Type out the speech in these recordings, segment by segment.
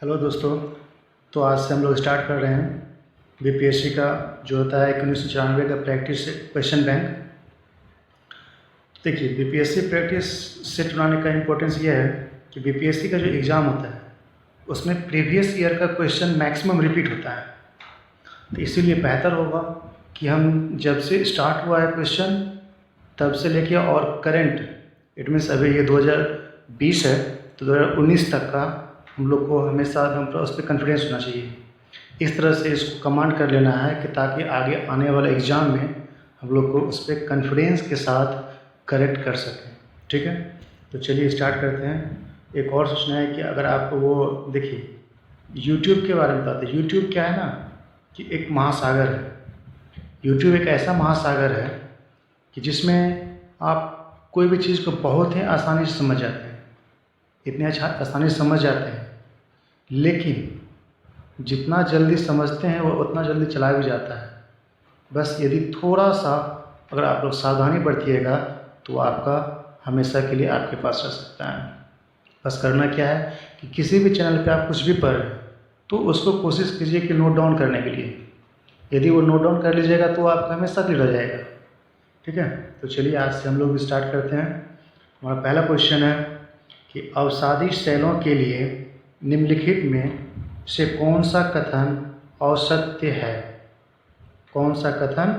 Hello दोस्तों। तो आज से हम लोग स्टार्ट कर रहे हैं बीपीएससी का जो होता है 1994 का प्रैक्टिस क्वेश्चन बैंक। देखिए, बीपीएससी प्रैक्टिस सेट बनाने का इम्पोर्टेंस ये है कि बीपीएससी का जो एग्ज़ाम होता है उसमें प्रीवियस ईयर का क्वेश्चन मैक्सिमम रिपीट होता है। तो इसीलिए बेहतर होगा कि हम जब से स्टार्ट हुआ है क्वेश्चन तब से लेके और करंट, इट मीन्स अभी ये 2020 है तो 2019 तक का हम लोग को हमेशा हम उस पर कॉन्फिडेंस होना चाहिए। इस तरह से इसको कमांड कर लेना है कि ताकि आगे आने वाले एग्ज़ाम में हम लोग को उस पर कॉन्फिडेंस के साथ करेक्ट कर सकें। ठीक है, तो चलिए स्टार्ट करते हैं। एक और सोचना है कि अगर आपको वो देखिए यूट्यूब के बारे में बताते हैं। यूट्यूब क्या है ना कि एक महासागर है। यूट्यूब एक ऐसा महासागर है कि जिसमें आप कोई भी चीज़ को बहुत ही आसानी से समझ जाते हैं, इतने अच्छा आसानी से समझ जाते हैं, लेकिन जितना जल्दी समझते हैं वो उतना जल्दी चला भी जाता है। बस यदि थोड़ा सा अगर आप लोग सावधानी बरतिएगा तो आपका हमेशा के लिए आपके पास रह सकता है। बस करना क्या है कि किसी भी चैनल पे आप कुछ भी पढ़ रहे हैं तो उसको कोशिश कीजिए कि नोट डाउन करने के लिए। यदि वो नोट डाउन कर लीजिएगा तो आपका हमेशा क्लियर रह जाएगा। ठीक है, तो चलिए आज से हम लोग स्टार्ट करते हैं। हमारा पहला क्वेश्चन है कि अवसादी सेलों के लिए निम्नलिखित में से कौन सा कथन असत्य है। कौन सा कथन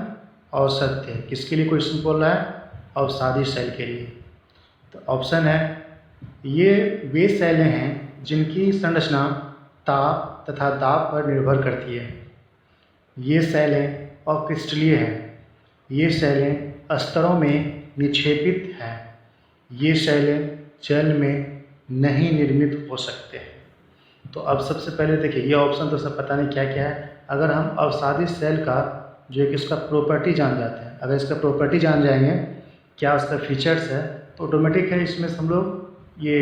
असत्य है? किसके लिए क्वेश्चन बोल रहा है? अवसादी सेल के लिए। तो ऑप्शन है, ये वे सेलें हैं जिनकी संरचना ताप तथा दाब पर निर्भर करती है। ये सेलें अक्रिस्टलीय हैं। ये सेलें स्तरों में निक्षेपित हैं। ये सेलें जल में नहीं निर्मित हो सकते हैं। तो अब सबसे पहले देखिए, ये ऑप्शन तो सब पता नहीं क्या क्या है। अगर हम अवसादी सेल का जो है कि इसका प्रॉपर्टी जान जाते हैं, अगर इसका प्रॉपर्टी जान जाएंगे क्या उसका फीचर्स है तो ऑटोमेटिक है इसमें से हम लोग ये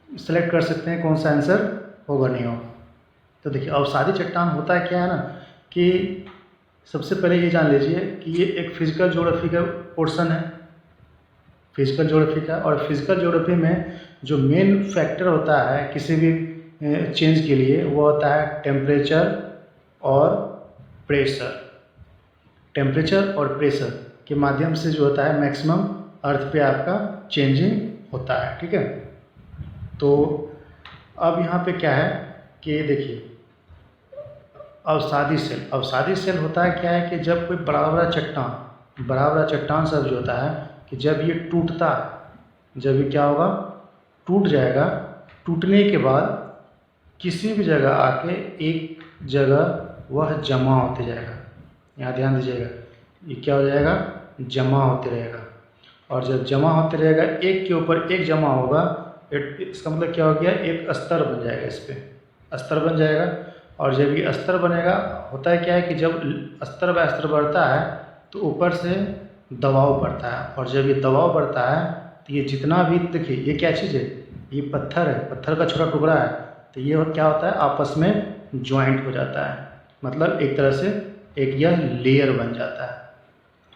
सेलेक्ट कर सकते हैं कौन सा आंसर होगा नहीं होगा। तो देखिए, अवसादी चट्टान होता है क्या है ना कि सबसे पहले ये जान लीजिए कि ये एक फिजिकल ज्योग्राफी का पोर्शन है। फिजिकल ज्योग्राफी का, और फिजिकल ज्योग्राफी में जो मेन फैक्टर होता है किसी भी चेंज के लिए वो होता है टेम्परेचर और प्रेशर। टेम्परेचर और प्रेशर के माध्यम से जो होता है मैक्सिमम अर्थ पे आपका चेंजिंग होता है। ठीक है, तो अब यहाँ पे क्या है कि देखिए, अवसादी सेल होता है क्या है कि जब कोई बड़ा बड़ा चट्टान सब जो होता है कि जब ये टूटता है, जब ये क्या होगा, टूट जाएगा। टूटने के बाद किसी भी जगह आके एक जगह वह जमा होते जाएगा। यहाँ ध्यान दीजिएगा, ये क्या हो जाएगा, जमा होते रहेगा। और जब जमा होते रहेगा एक के ऊपर एक जमा होगा, इसका मतलब क्या हो गया, एक स्तर बन जाएगा। इस पर स्तर बन जाएगा। और जब ये स्तर बनेगा, होता है क्या है कि जब स्तर बाय स्तर बढ़ता है तो ऊपर से दबाव बढ़ता है, और जब ये दबाव बढ़ता है तो ये जितना भी, देखिए ये क्या चीज़ है, ये पत्थर है, पत्थर का छोटा टुकड़ा है, तो ये क्या होता है, आपस में ज्वाइंट हो जाता है। मतलब एक तरह से एक यह लेयर बन जाता है।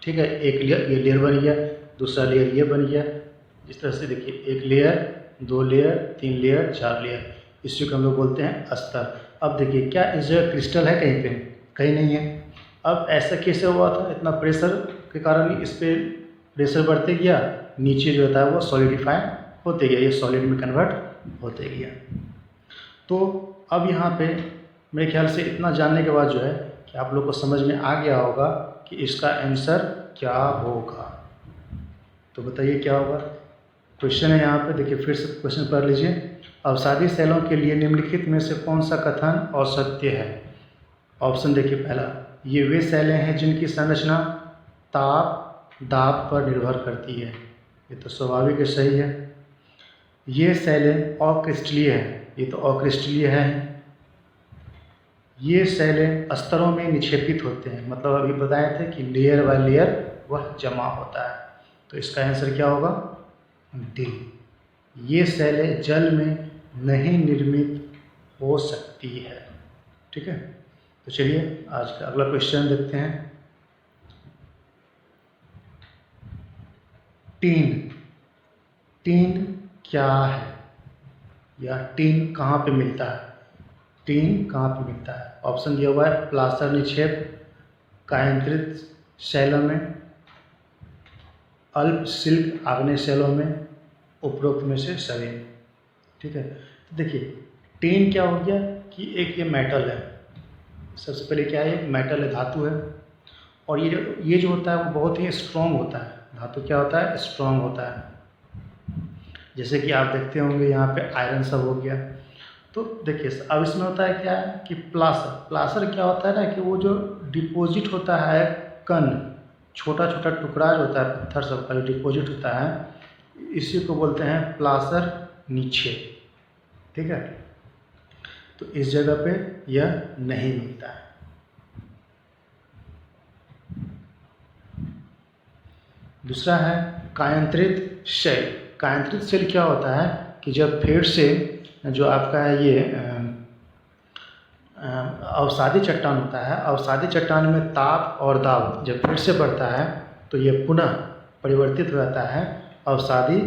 ठीक है, एक लेयर, ये लेयर बन गया, दूसरा लेयर ये बन गया। इस तरह से देखिए, एक लेयर, दो लेयर, तीन लेयर, चार लेयर, इसी को हम लोग बोलते हैं स्तर। अब देखिए, क्या इस जगह क्रिस्टल है कहीं पे? कहीं नहीं है। अब ऐसा कैसे हुआ था? इतना प्रेशर के कारण इस पर प्रेशर बढ़ते गया, नीचे जो होता है वो सॉलिडिफाई होते गया, ये सॉलिड में कन्वर्ट होते गया। तो अब यहाँ पे मेरे ख्याल से इतना जानने के बाद जो है कि आप लोग को समझ में आ गया होगा कि इसका आंसर क्या होगा। तो बताइए क्या होगा। क्वेश्चन है यहाँ पे, देखिए फिर से क्वेश्चन पढ़ लीजिए। अवसादी सेलों के लिए निम्नलिखित में से कौन सा कथन असत्य है? ऑप्शन देखिए, पहला, ये वे सेलें हैं जिनकी संरचना ताप दाब पर निर्भर करती है। ये तो स्वाभाविक है, सही है। ये सेलें अक्रिस्टलीय हैं, ये तो अक्रिस्टलीय है। ये सेलें स्तरों में निक्षेपित होते हैं, मतलब अभी बताए थे कि लेयर बाय लेयर वह जमा होता है। तो इसका आंसर क्या होगा, डी। ये सेलें जल में नहीं निर्मित हो सकती है। ठीक है, तो चलिए आज का अगला क्वेश्चन देखते हैं। टीन, टीन क्या है या टीन कहाँ पे मिलता है? टीन कहाँ पे मिलता है? ऑप्शन दिया हुआ है प्लास्टर निक्षेप, कायांतरित शैलों में, अल्प सिल्क आग्नेय शैलों में, उपरोक्त में से सभी में। ठीक है, तो देखिए टीन क्या हो गया कि एक ये मेटल है, सबसे पहले क्या है, एक मेटल है, धातु है, और ये जो होता है वो बहुत ही स्ट्रॉन्ग होता है। धातु क्या होता है? स्ट्रॉन्ग होता है। जैसे कि आप देखते होंगे यहाँ पे आयरन सब हो गया। तो देखिए अब इसमें होता है क्या है कि प्लासर क्या होता है ना कि वो जो डिपॉजिट होता है कण, छोटा छोटा टुकड़ा जो होता है पत्थर सब का जो डिपॉजिट होता है, इसी को बोलते हैं प्लासर निक्षेप। ठीक है, तो इस जगह पे यह नहीं मिलता है। दूसरा है कायांतरित शैल। कायांतरित शैल क्या होता है कि जब फिर से जो आपका है ये अवसादी चट्टान होता है, अवसादी चट्टान में ताप और दाब जब फिर से बढ़ता है तो ये पुनः परिवर्तित हो जाता है अवसादी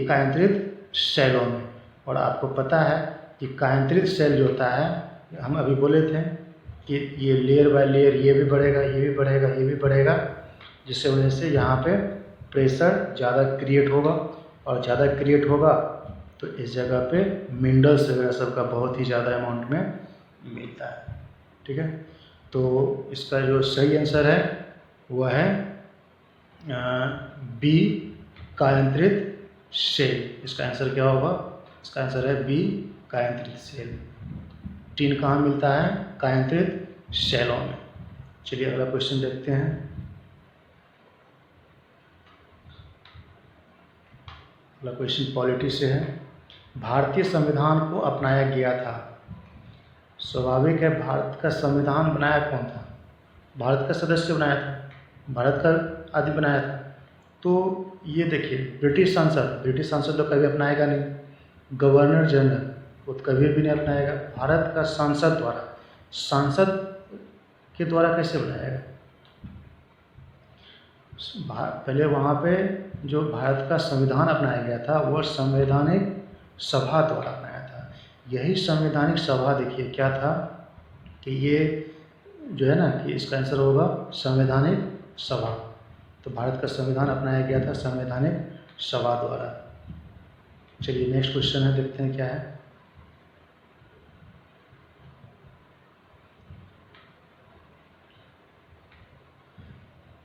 कायांतरित शैलों में। और आपको पता है कि कायांतरित शैल जो होता है, हम अभी बोले थे कि ये लेयर बाय लेयर ये भी बढ़ेगा, ये भी बढ़ेगा, ये भी बढ़ेगा, जिससे वजह से यहाँ पे प्रेशर ज़्यादा क्रिएट होगा, और ज़्यादा क्रिएट होगा तो इस जगह पे मिनरल्स वगैरह सब का बहुत ही ज़्यादा अमाउंट में मिलता है। ठीक है, तो इसका जो सही आंसर है वह है बी, कायांतरित शैल। इसका आंसर क्या होगा? इसका आंसर है बी, कायांतरित शैल। टीन कहाँ मिलता है? कायांतरित शैलों में। चलिए अगला क्वेश्चन देखते हैं। अगला क्वेश्चन पॉलिटी से है। भारतीय संविधान को अपनाया गया था। स्वाभाविक है, भारत का संविधान बनाया कौन था? भारत का सदस्य बनाया था, भारत का आदि बनाया था। तो ये देखिए ब्रिटिश सांसद तो कभी अपनाएगा नहीं, गवर्नर जनरल वो तो कभी भी नहीं अपनाएगा। भारत का सांसद के द्वारा कैसे बनाएगा? पहले वहाँ पे जो भारत का संविधान अपनाया गया था वह संवैधानिक सभा द्वारा बनाया था। यही संवैधानिक सभा देखिए क्या था कि ये जो है ना कि इसका आंसर होगा संवैधानिक सभा। तो भारत का संविधान अपनाया गया था संवैधानिक सभा द्वारा। चलिए नेक्स्ट क्वेश्चन है, देखते हैं क्या है।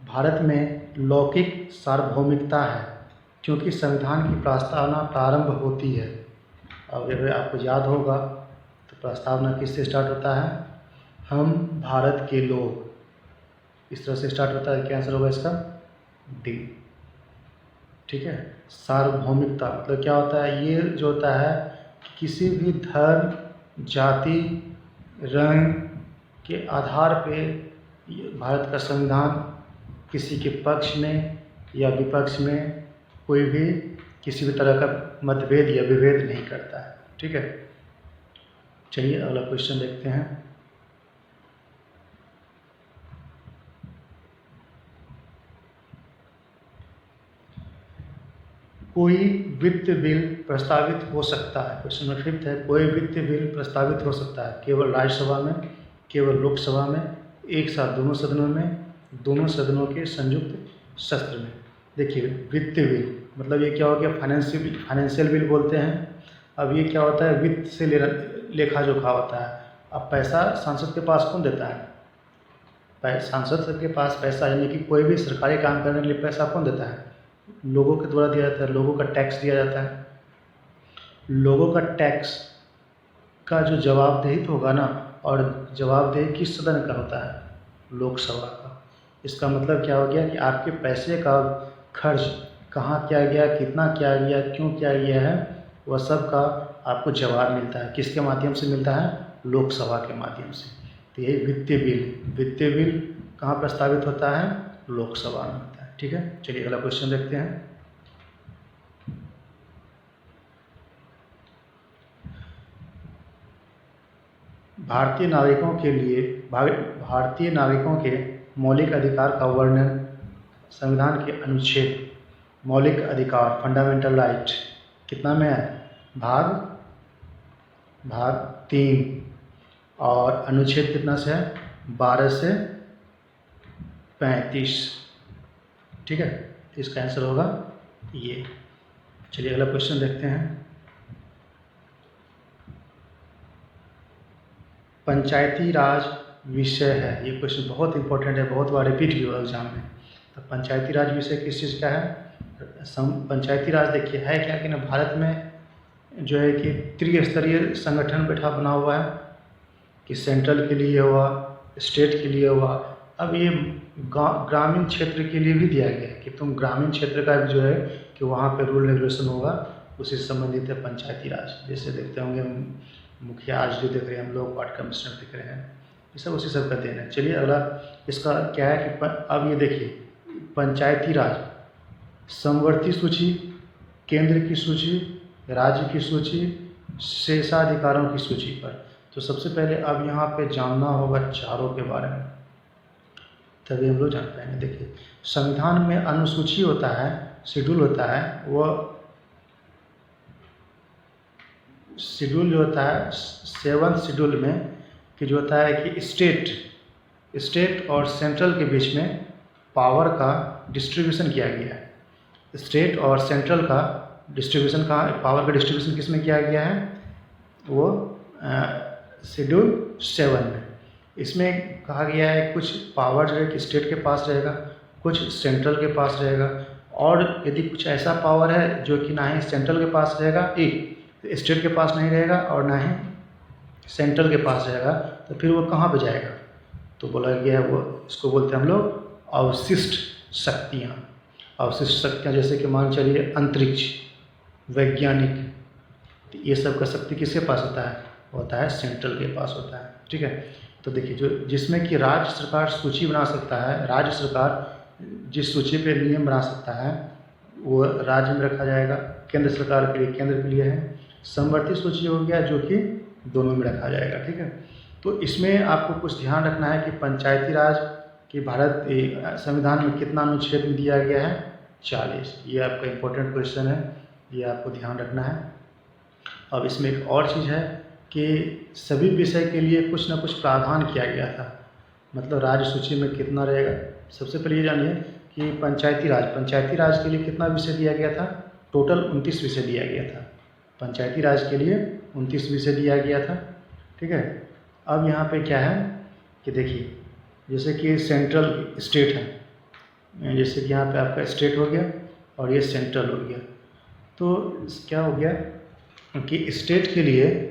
भारत में लौकिक सार्वभौमिकता है क्योंकि संविधान की प्रस्तावना प्रारंभ होती है। अब अगर आपको याद होगा तो प्रस्तावना किससे स्टार्ट होता है? हम भारत के लोग, इस तरह से स्टार्ट होता है। क्या आंसर होगा इसका? डी। ठीक है, सार्वभौमिकता मतलब क्या होता है? ये जो होता है कि किसी भी धर्म, जाति, रंग के आधार पे भारत का संविधान किसी के पक्ष में या विपक्ष में कोई भी किसी भी तरह का मतभेद या विभेद नहीं करता है। ठीक है, चलिए अगला क्वेश्चन देखते हैं। कोई वित्त बिल प्रस्तावित हो सकता है। क्वेश्चन नंबर 5 है, कोई वित्त बिल प्रस्तावित हो सकता है केवल राज्यसभा में, केवल लोकसभा में, एक साथ दोनों सदनों में, दोनों सदनों के संयुक्त सत्र में। देखिए वित्त बिल मतलब ये क्या हो गया? फाइनेंशियल बिल बोलते हैं। अब ये क्या होता है? वित्त से लेखा जोखा होता है। अब पैसा सांसद के पास कौन देता है? सांसद के पास पैसा, यानी कि कोई भी सरकारी काम करने के लिए पैसा कौन देता है? लोगों के द्वारा दिया जाता है, लोगों का टैक्स दिया जाता है। लोगों का टैक्स का जो जवाबदेही होगा ना, और जवाबदेही किस सदन का होता है? लोकसभा का। इसका मतलब क्या हो गया कि आपके पैसे का खर्च कहाँ किया गया, कितना किया गया, क्यों किया गया है, वह सब का आपको जवाब मिलता है। किसके माध्यम से मिलता है? लोकसभा के माध्यम से। तो ये वित्तीय बिल कहाँ प्रस्तावित होता है? लोकसभा में होता है। ठीक है, चलिए अगला क्वेश्चन देखते हैं। भारतीय नागरिकों के मौलिक अधिकार का वर्णन संविधान के अनुच्छेद मौलिक अधिकार फंडामेंटल राइट कितना में है? भाग 3 और अनुच्छेद कितना से है, 12 से 35। ठीक है, तो इसका आंसर होगा ये। चलिए अगला क्वेश्चन देखते हैं। पंचायती राज विषय है, ये क्वेश्चन बहुत इंपॉर्टेंट है, बहुत बार रिपीट भी हुआ एग्जाम में। तो पंचायती राज विषय किस चीज़ का है? पंचायती राज देखिए है क्या कि ना, भारत में जो है कि त्रिस्तरीय संगठन बना हुआ है कि सेंट्रल के लिए हुआ, स्टेट के लिए हुआ। अब ये ग्रामीण क्षेत्र के लिए भी दिया गया है कि तुम ग्रामीण क्षेत्र का भी जो है कि वहाँ पे रूल रेगुलेशन होगा, उसी से संबंधित है पंचायती राज। जैसे देखते होंगे मुखिया आज जो देख रहे हैं हम लोग, वार्ड कमिश्नर दिख रहे हैं, ये सब उसी सब का देन है। चलिए अगला इसका क्या है कि अब ये देखिए, पंचायती राज समवर्ती सूची, केंद्र की सूची, राज्य की सूची, शेषाधिकारों की सूची पर। तो सबसे पहले अब यहाँ पे जानना होगा चारों के बारे में, तभी हम लोग जान पाएंगे। देखिए संविधान में अनुसूची होता है, शेड्यूल होता है, वो शेड्यूल जो होता है 7th शेड्यूल में कि जो होता है कि स्टेट और सेंट्रल के बीच में पावर का डिस्ट्रीब्यूशन किया गया है। स्टेट और सेंट्रल का डिस्ट्रीब्यूशन का, पावर का डिस्ट्रीब्यूशन किस में किया गया है? वो शेड्यूल 7 में। इसमें कहा गया है कुछ पावर जो है कि स्टेट के पास रहेगा, कुछ सेंट्रल के पास रहेगा, और यदि कुछ ऐसा पावर है जो कि ना ही सेंट्रल के पास रहेगा, तो स्टेट के पास नहीं रहेगा और ना ही सेंट्रल के पास रहेगा, तो फिर वो कहाँ पे जाएगा? तो बोला गया है वो, इसको बोलते हैं हम लोग अवशिष्ट शक्तियाँ। अवशिष्ट शक्तियाँ जैसे कि मान चलिए अंतरिक्ष, वैज्ञानिक, तो ये सब का शक्ति किसके पास होता है? होता है सेंट्रल के पास होता है। ठीक है, तो देखिए जो जिसमें कि राज्य सरकार सूची बना सकता है, राज्य सरकार जिस सूची पे नियम बना सकता है वो राज्य में रखा जाएगा, केंद्र सरकार के लिए केंद्र के लिए है। समवर्ती सूची हो गया जो कि दोनों में रखा जाएगा। ठीक है, तो इसमें आपको कुछ ध्यान रखना है कि पंचायती राज कि भारत संविधान में कितना अनुच्छेद में दिया गया है? 40। ये आपका इम्पोर्टेंट क्वेश्चन है, ये आपको ध्यान रखना है। अब इसमें एक और चीज़ है कि सभी विषय के लिए कुछ ना कुछ प्रावधान किया गया था, मतलब राज्य सूची में कितना रहेगा। सबसे पहले ये जानिए कि पंचायती राज के लिए कितना विषय दिया गया था? टोटल 29 विषय दिया गया था। पंचायती राज के लिए 29 विषय दिया गया था। ठीक है, अब यहाँ पे क्या है कि देखिए जैसे कि सेंट्रल स्टेट है, जैसे कि यहाँ पे आपका स्टेट हो गया और ये सेंट्रल हो गया, तो क्या हो गया कि स्टेट के लिए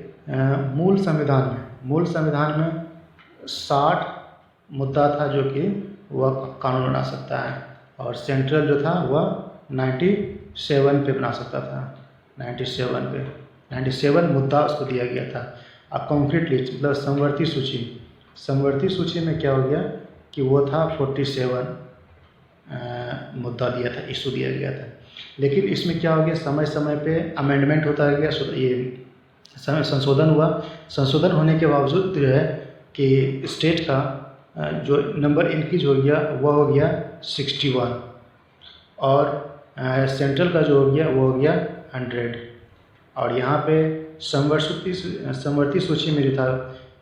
मूल संविधान में 60 मुद्दा था जो कि वह कानून बना सकता है, और सेंट्रल जो था वह 97 पे बना सकता था। 97 मुद्दा उसको दिया गया था। अब कॉन्क्रीट लिस्ट मतलब समवर्ती सूची में क्या हो गया कि वो था 47 मुद्दा दिया था, इशू दिया गया था। लेकिन इसमें क्या हो गया, समय समय पे अमेंडमेंट होता गया, ये समय संशोधन होने के बावजूद जो है कि स्टेट का जो नंबर इंक्रीज हो गया वह हो गया 61, और सेंट्रल का जो हो गया वो हो गया 100। और यहाँ पे समवर्ती सूची में जो था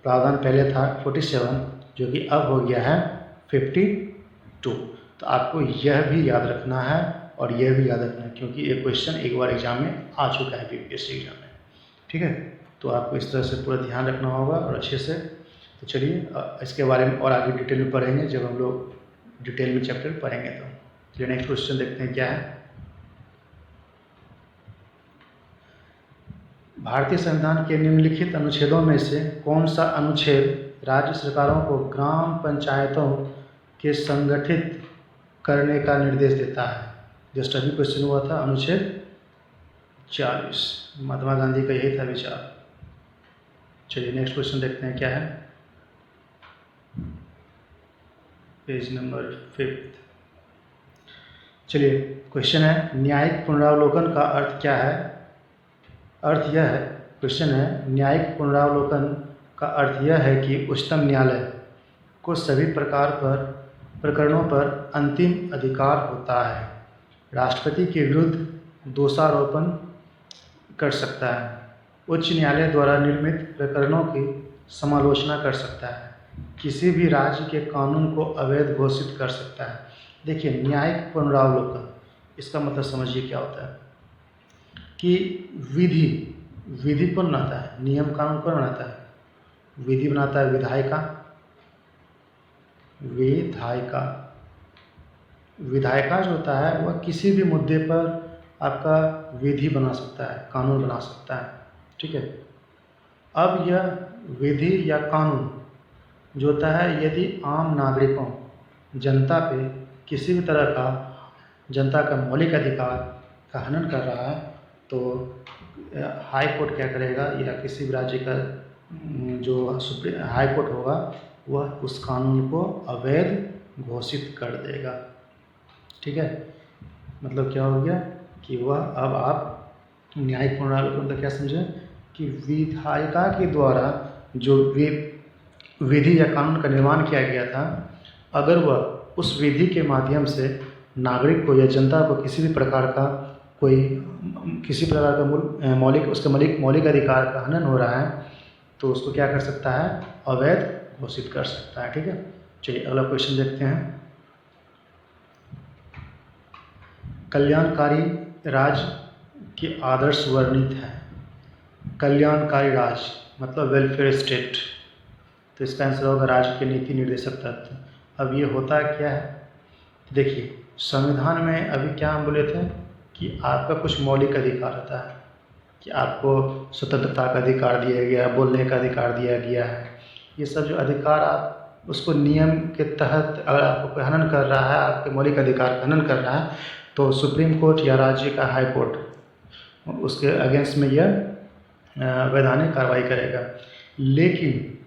प्रावधान पहले था 47 जो कि अब हो गया है 52। तो आपको यह भी याद रखना है और यह भी याद रखना है क्योंकि ये क्वेश्चन एक बार एग्जाम में आ चुका है यूपीएससी एग्जाम में। ठीक है, तो आपको इस तरह से पूरा ध्यान रखना होगा और अच्छे से। तो चलिए इसके बारे में और आगे डिटेल में पढ़ेंगे जब हम लोग डिटेल में चैप्टर पढ़ेंगे। तो चलिए नेक्स्ट क्वेश्चन देखते हैं क्या है। भारतीय संविधान के निम्नलिखित अनुच्छेदों में से कौन सा अनुच्छेद राज्य सरकारों को ग्राम पंचायतों के संगठित करने का निर्देश देता है? जस्ट अभी क्वेश्चन हुआ था अनुच्छेद 40, महात्मा गांधी का यही था विचार। चलिए नेक्स्ट क्वेश्चन देखते हैं क्या है, पेज नंबर 5। चलिए क्वेश्चन है, न्यायिक पुनरावलोकन का अर्थ क्या है? अर्थ यह है, क्वेश्चन है, न्यायिक पुनरावलोकन का अर्थ यह है कि उच्चतम न्यायालय को सभी प्रकरणों पर अंतिम अधिकार होता है, राष्ट्रपति के विरुद्ध दोषारोपण कर सकता है, उच्च न्यायालय द्वारा निर्मित प्रकरणों की समालोचना कर सकता है, किसी भी राज्य के कानून को अवैध घोषित कर सकता है। देखिए, न्यायिक पुनरावलोकन, इसका मतलब समझिए क्या होता है कि विधि कौन बनाता है, नियम कानून कौन बनाता है? विधि बनाता है विधायिका जो होता है वह किसी भी मुद्दे पर आपका विधि बना सकता है, कानून बना सकता है। ठीक है। अब यह विधि या कानून जो होता है, यदि आम नागरिकों, जनता पे किसी भी तरह का जनता का मौलिक अधिकार का हनन कर रहा है, तो हाई कोर्ट क्या करेगा, या किसी भी राज्य का जो सुप्रीम हाई कोर्ट होगा वह उस कानून को अवैध घोषित कर देगा। ठीक है। मतलब क्या हो गया कि वह, अब आप न्यायिक पुनरावलोकन मतलब क्या समझें कि विधायिका के द्वारा जो विधि या कानून का निर्माण किया गया था, अगर वह उस विधि के माध्यम से नागरिक को या जनता को किसी भी प्रकार का मौलिक अधिकार का हनन हो रहा है, तो उसको क्या कर सकता है, अवैध घोषित कर सकता है। ठीक है। चलिए अगला क्वेश्चन देखते हैं। कल्याणकारी राज्य के आदर्श वर्णित है। कल्याणकारी राज्य मतलब वेलफेयर स्टेट, तो इसका आंसर होगा राज्य के नीति निर्देशक तत्व। अब ये होता क्या है, देखिए संविधान में अभी क्या हम बोले थे कि आपका कुछ मौलिक अधिकार होता है, कि आपको स्वतंत्रता का अधिकार दिया गया है, बोलने का अधिकार दिया गया है। ये सब जो अधिकार आप उसको नियम के तहत, अगर आपको कोई हनन कर रहा है, आपके मौलिक अधिकार का हनन कर रहा है, तो सुप्रीम कोर्ट या राज्य का हाई कोर्ट उसके अगेंस्ट में यह वैधानिक कार्रवाई करेगा। लेकिन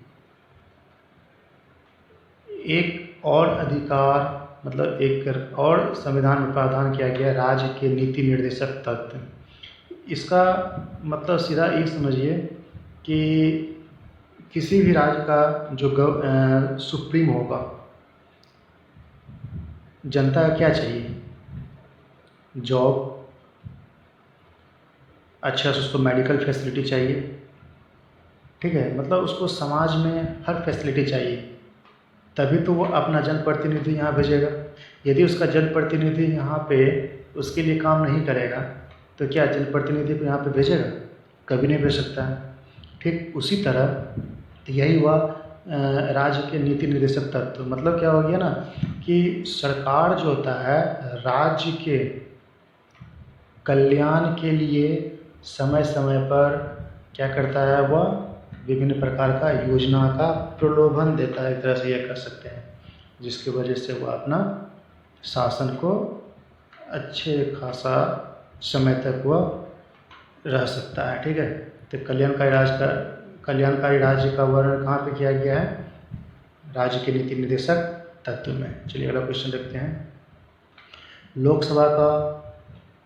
एक और अधिकार, मतलब एक और संविधान में प्रावधान किया गया, राज्य के नीति निर्देशक तत्व। इसका मतलब सीधा ये समझिए कि किसी भी राज्य का जो सुप्रीम होगा, जनता का क्या चाहिए, जॉब, अच्छा से उसको मेडिकल फैसिलिटी चाहिए। ठीक है। मतलब उसको समाज में हर फैसिलिटी चाहिए, तभी तो वो अपना जनप्रतिनिधि यहाँ भेजेगा। यदि उसका जनप्रतिनिधि यहाँ पे उसके लिए काम नहीं करेगा, तो क्या जनप्रतिनिधि को यहाँ पे भेजेगा? कभी नहीं भेज सकता है। ठीक उसी तरह यही हुआ राज्य के नीति निर्देशक तत्व। मतलब क्या हो गया ना कि सरकार जो होता है, राज्य के कल्याण के लिए समय समय पर क्या करता है, वह विभिन्न प्रकार का योजना का प्रलोभन देता है, एक तरह से यह कर सकते हैं, जिसकी वजह से वह अपना शासन को अच्छे खासा समय तक वह रह सकता है। ठीक है। तो कल्याणकारी राज्य का वर्णन कहाँ पे किया गया है, राज्य के नीति निर्देशक तत्व में। चलिए अगला क्वेश्चन देखते हैं।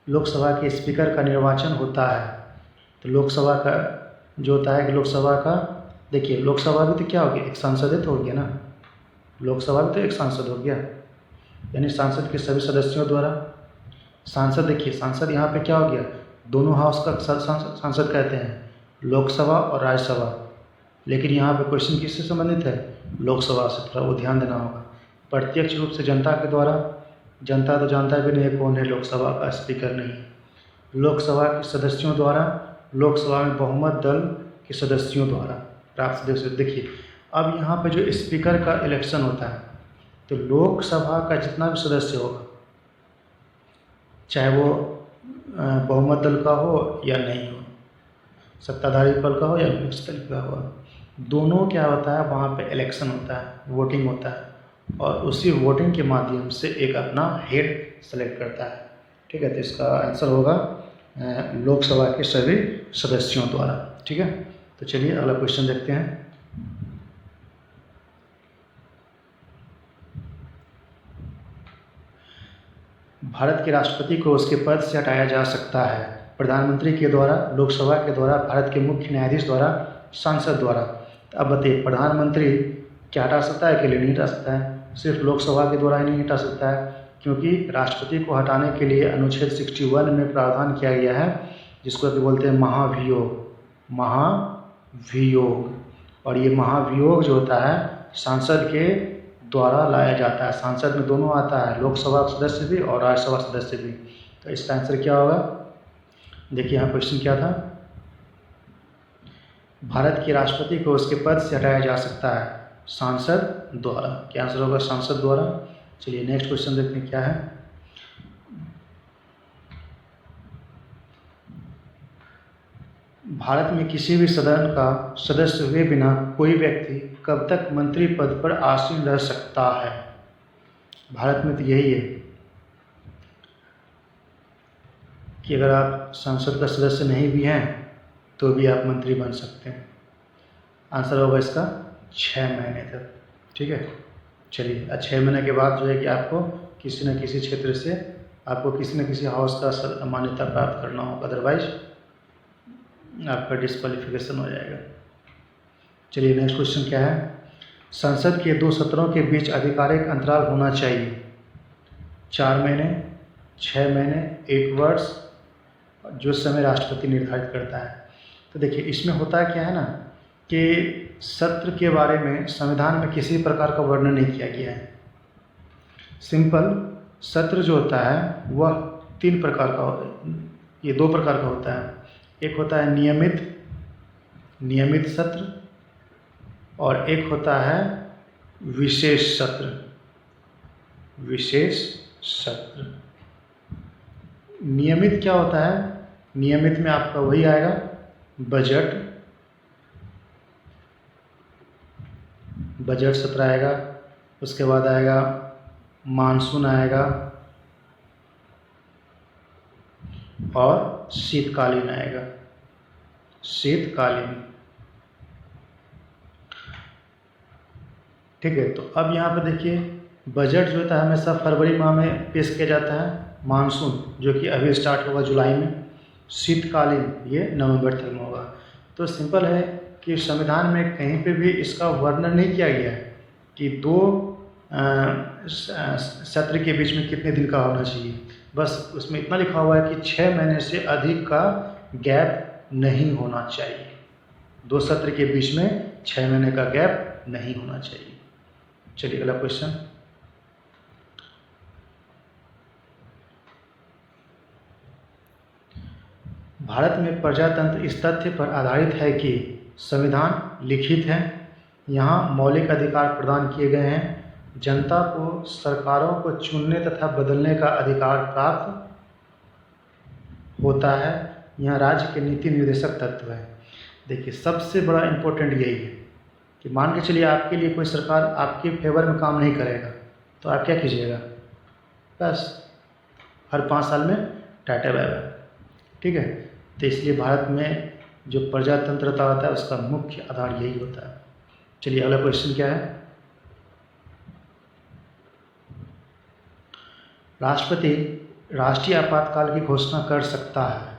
लोकसभा के स्पीकर का निर्वाचन होता है, तो लोकसभा का जो होता है कि लोकसभा का, देखिए लोकसभा भी तो क्या हो गया, एक सांसद ही तो हो गया ना, लोकसभा भी तो एक सांसद हो गया, यानी सांसद के सभी सदस्यों द्वारा। सांसद, देखिए सांसद यहाँ पे क्या हो गया, दोनों हाउस का सांसद कहते हैं, लोकसभा और राज्यसभा। लेकिन यहाँ पे क्वेश्चन किससे संबंधित है, लोकसभा से, थोड़ा वो ध्यान देना होगा। प्रत्यक्ष रूप से जनता के द्वारा, जनता तो जानता भी नहीं कौन है लोकसभा का स्पीकर, नहीं, लोकसभा के सदस्यों द्वारा, लोकसभा में बहुमत दल के सदस्यों द्वारा प्राप्त सदस्य। देखिए अब यहाँ पे जो स्पीकर का इलेक्शन होता है, तो लोकसभा का जितना भी सदस्य होगा, चाहे वो बहुमत दल का हो या नहीं हो, सत्ताधारी दल का हो या विपक्ष दल का हो, दोनों क्या होता है, वहाँ पे इलेक्शन होता है, वोटिंग होता है, और उसी वोटिंग के माध्यम से एक अपना हेड सेलेक्ट करता है। ठीक है। तो इसका आंसर होगा लोकसभा के सभी सदस्यों द्वारा। ठीक है। तो चलिए अगला क्वेश्चन देखते हैं। भारत के राष्ट्रपति को उसके पद से हटाया जा सकता है प्रधानमंत्री के द्वारा, लोकसभा के द्वारा, भारत के मुख्य न्यायाधीश द्वारा, सांसद द्वारा। तो अब बताइए, प्रधानमंत्री क्या हटा सकता है, के लिए नहीं हटा सकता है, सिर्फ लोकसभा के द्वारा ही नहीं हटा सकता है, क्योंकि राष्ट्रपति को हटाने के लिए अनुच्छेद 61 में प्रावधान किया गया है, जिसको कि बोलते हैं महाभियोग। और ये महाभियोग जो होता है सांसद के द्वारा लाया जाता है। सांसद में दोनों आता है, लोकसभा सदस्य भी और राज्यसभा सदस्य भी। तो इसका आंसर क्या होगा? देखिए यहाँ क्वेश्चन क्या था, भारत के राष्ट्रपति को उसके पद से हटाया जा सकता है सांसद द्वारा। क्या आंसर होगा? सांसद द्वारा। चलिए नेक्स्ट क्वेश्चन देखते हैं क्या है। भारत में किसी भी सदन का सदस्य हुए बिना कोई व्यक्ति कब तक मंत्री पद पर आसीन रह सकता है? भारत में तो यही है कि अगर आप संसद का सदस्य नहीं भी हैं तो भी आप मंत्री बन सकते हैं। आंसर होगा इसका 6 महीने तक। ठीक है, चलिए 6 महीने के बाद जो है कि आपको किसी न किसी क्षेत्र से आपको किसी न किसी हाउस का मान्यता प्राप्त करना होगा, अदरवाइज आपका डिस्क्वालिफिकेशन हो जाएगा। चलिए नेक्स्ट क्वेश्चन क्या है, संसद के 2 सत्रों के बीच आधिकारिक अंतराल होना चाहिए 4 महीने, 6 महीने, 1 वर्ष, जो समय राष्ट्रपति निर्धारित करता है। तो देखिए इसमें होता क्या है ना कि सत्र के बारे में संविधान में किसी प्रकार का वर्णन नहीं किया गया है। सिंपल सत्र जो होता है वह 3 प्रकार का, ये 2 प्रकार का होता है। एक होता है नियमित सत्र और एक होता है विशेष सत्र। विशेष सत्र नियमित क्या होता है? नियमित में आपका वही आएगा बजट सत्र आएगा, उसके बाद आएगा मानसून आएगा और शीतकालीन आएगा। शीतकालीन, ठीक है। तो अब यहाँ पे देखिए बजट जो होता है हमेशा फरवरी माह में पेश किया जाता है, मानसून जो कि अभी स्टार्ट होगा जुलाई में, शीतकालीन ये नवंबर तक में होगा। तो सिंपल है कि संविधान में कहीं पे भी इसका वर्णन नहीं किया गया है कि 2 सत्र के बीच में कितने दिन का होना चाहिए। बस उसमें इतना लिखा हुआ है कि 6 महीने से अधिक का गैप नहीं होना चाहिए। 2 सत्र के बीच में 6 महीने का गैप नहीं होना चाहिए। चलिए अगला क्वेश्चन, भारत में प्रजातंत्र इस तथ्य पर आधारित है कि संविधान लिखित है, यहाँ मौलिक अधिकार प्रदान किए गए हैं, जनता को सरकारों को चुनने तथा बदलने का अधिकार प्राप्त होता है, यहाँ राज्य के नीति निर्देशक तत्व है। देखिए सबसे बड़ा इम्पोर्टेंट यही है कि मान के चलिए आपके लिए कोई सरकार आपके फेवर में काम नहीं करेगा तो आप क्या कीजिएगा? बस हर 5 साल में टाटा बाय बाय। ठीक है, तो इसलिए भारत में जो प्रजातंत्रता होता है उसका मुख्य आधार यही होता है। चलिए अगला क्वेश्चन क्या है, राष्ट्रपति राष्ट्रीय आपातकाल की घोषणा कर सकता है।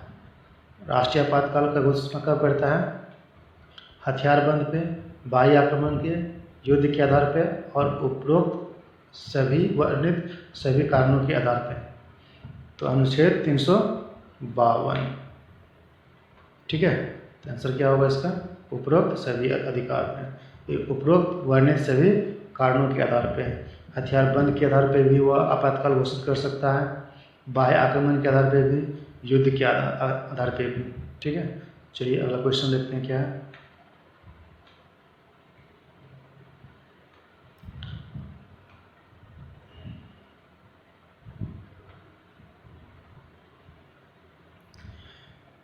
राष्ट्रीय आपातकाल का घोषणा कब करता है? हथियारबंद पे, बाह्य आक्रमण के, युद्ध के आधार पे और उपरोक्त सभी वर्णित सभी कारणों के आधार पे। तो अनुच्छेद 352। ठीक है, तो आंसर क्या होगा इसका? उपरोक्त सभी अधिकार पे, ये उपरोक्त वर्णित सभी कारणों के आधार पे। हथियारबंद के आधार पे भी वह आपातकाल घोषित कर सकता है, बाह्य आक्रमण के आधार पे भी, युद्ध के आधार पे भी। ठीक है, चलिए अगला क्वेश्चन देखते हैं क्या है।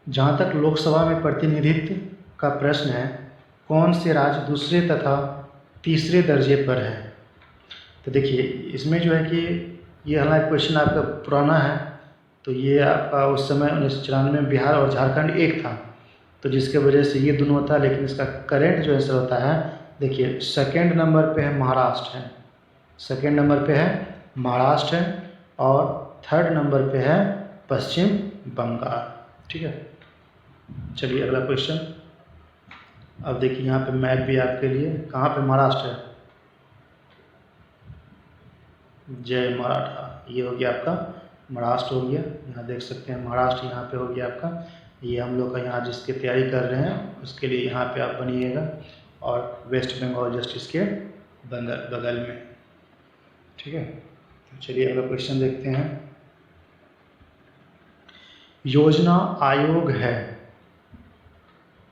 जहाँ तक लोकसभा में प्रतिनिधित्व का प्रश्न है, कौन से राज्य दूसरे तथा तीसरे दर्जे पर है? तो देखिए इसमें जो है कि ये हालांकि क्वेश्चन आपका पुराना है, तो ये आपका उस समय 1994 में बिहार और झारखंड एक था, तो जिसके वजह से ये दोनों होता है। लेकिन इसका करेंट जो आंसर होता है, देखिए सेकंड नंबर पे है महाराष्ट्र है, सेकंड नंबर पे है महाराष्ट्र है और थर्ड नंबर पे है पश्चिम बंगाल। ठीक है, चलिए अगला क्वेश्चन। अब देखिए यहाँ पे मैप भी आपके लिए, कहाँ पे महाराष्ट्र है? जय मराठा, ये हो गया आपका महाराष्ट्र हो गया। यहाँ देख सकते हैं महाराष्ट्र यहाँ पे हो गया आपका। ये हम लोग का यहाँ जिसकी तैयारी कर रहे हैं उसके लिए यहाँ पे आप बनिएगा। और वेस्ट बंगाल जस्ट इसके बगल में। ठीक है, तो चलिए अगला क्वेश्चन देखते हैं। योजना आयोग है,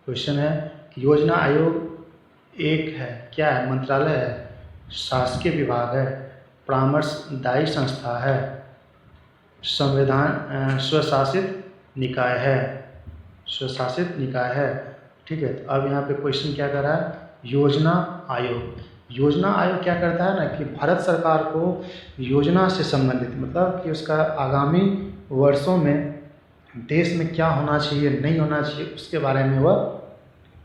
क्वेश्चन है योजना आयोग एक है, क्या है? मंत्रालय है, शासकीय विभाग है, परामर्शदायी संस्था है, संविधान स्वशासित निकाय है, स्वशासित निकाय है। ठीक है, तो अब यहाँ पे क्वेश्चन क्या कर रहा है? योजना आयोग। योजना आयोग क्या करता है ना कि भारत सरकार को योजना से संबंधित, मतलब कि उसका आगामी वर्षों में देश में क्या होना चाहिए नहीं होना चाहिए उसके बारे में वह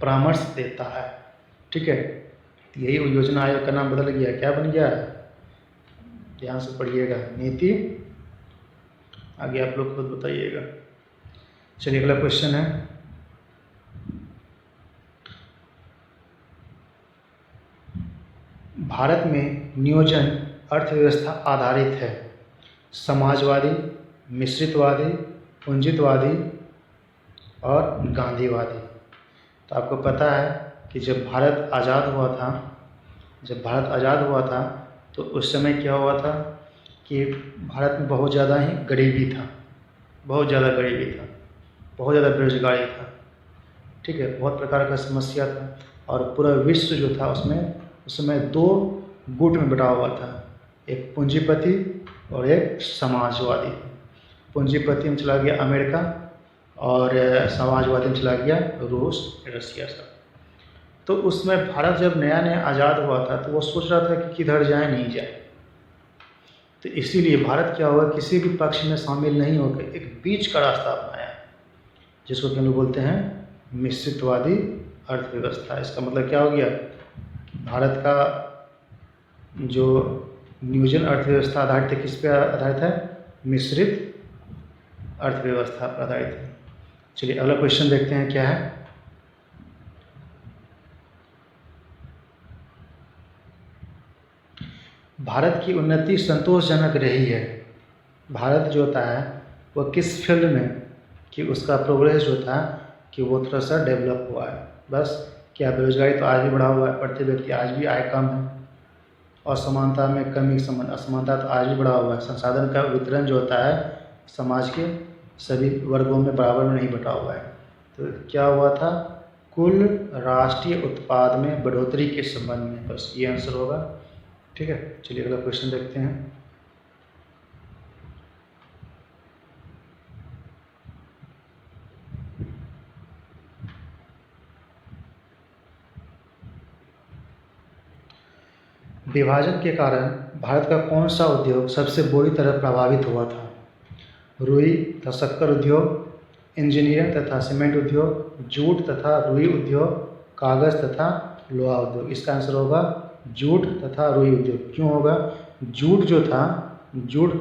परामर्श देता है। ठीक है, यही योजना आयोग का नाम बदल गया, क्या बन गया? ध्यान से पढ़िएगा, नीति। आगे आप लोग खुद बताइएगा। चलिए अगला क्वेश्चन है, भारत में नियोजन अर्थव्यवस्था आधारित है, समाजवादी, मिश्रितवादी, पूंजीवादी और गांधीवादी। तो आपको पता है कि जब भारत आज़ाद हुआ था तो उस समय क्या हुआ था कि भारत में बहुत ज़्यादा ही गरीबी था, बहुत ज़्यादा बेरोजगारी था। ठीक है, बहुत प्रकार का समस्या था और पूरा विश्व जो था उसमें उस समय दो गुट में बटा हुआ था, एक पूंजीपति और एक समाजवादी। पूंजीपति में चला गया अमेरिका और समाजवादी में चला गया रशिया सब। तो उसमें भारत जब नया नया आज़ाद हुआ था तो वो सोच रहा था कि किधर जाए नहीं जाए, तो इसीलिए भारत क्या हुआ, किसी भी पक्ष में शामिल नहीं होकर एक बीच का रास्ता अपनाया, जिसको कि हम लोग बोलते हैं मिश्रितवादी अर्थव्यवस्था। इसका मतलब क्या हो गया, भारत का जो नियोजन अर्थव्यवस्था आधारित है, किस पे आधारित है? मिश्रित अर्थव्यवस्था पर आधारित है। चलिए अगला क्वेश्चन देखते हैं क्या है। भारत की उन्नति संतोषजनक रही है। भारत जो होता है वो किस फील्ड में कि उसका प्रोग्रेस जो था कि वो थोड़ा सा डेवलप हुआ है। बस क्या बेरोजगारी तो आज भी बढ़ा हुआ है, प्रति व्यक्ति आज भी आय कम है, असमानता में कमी, असमानता तो आज भी बढ़ा हुआ है। संसाधन का वितरण जो होता है समाज के सभी वर्गों में बराबर में नहीं बटा हुआ है। तो क्या हुआ था, कुल राष्ट्रीय उत्पाद में बढ़ोतरी के संबंध में, बस ये आंसर होगा। ठीक है, चलिए अगला क्वेश्चन देखते हैं। विभाजन के कारण भारत का कौन सा उद्योग सबसे बुरी तरह प्रभावित हुआ था? रुई तथा शक्कर उद्योग, इंजीनियरिंग तथा सीमेंट उद्योग, जूट तथा रुई उद्योग, कागज़ तथा लोहा उद्योग। इसका आंसर होगा जूट तथा रुई उद्योग। क्यों होगा? जूट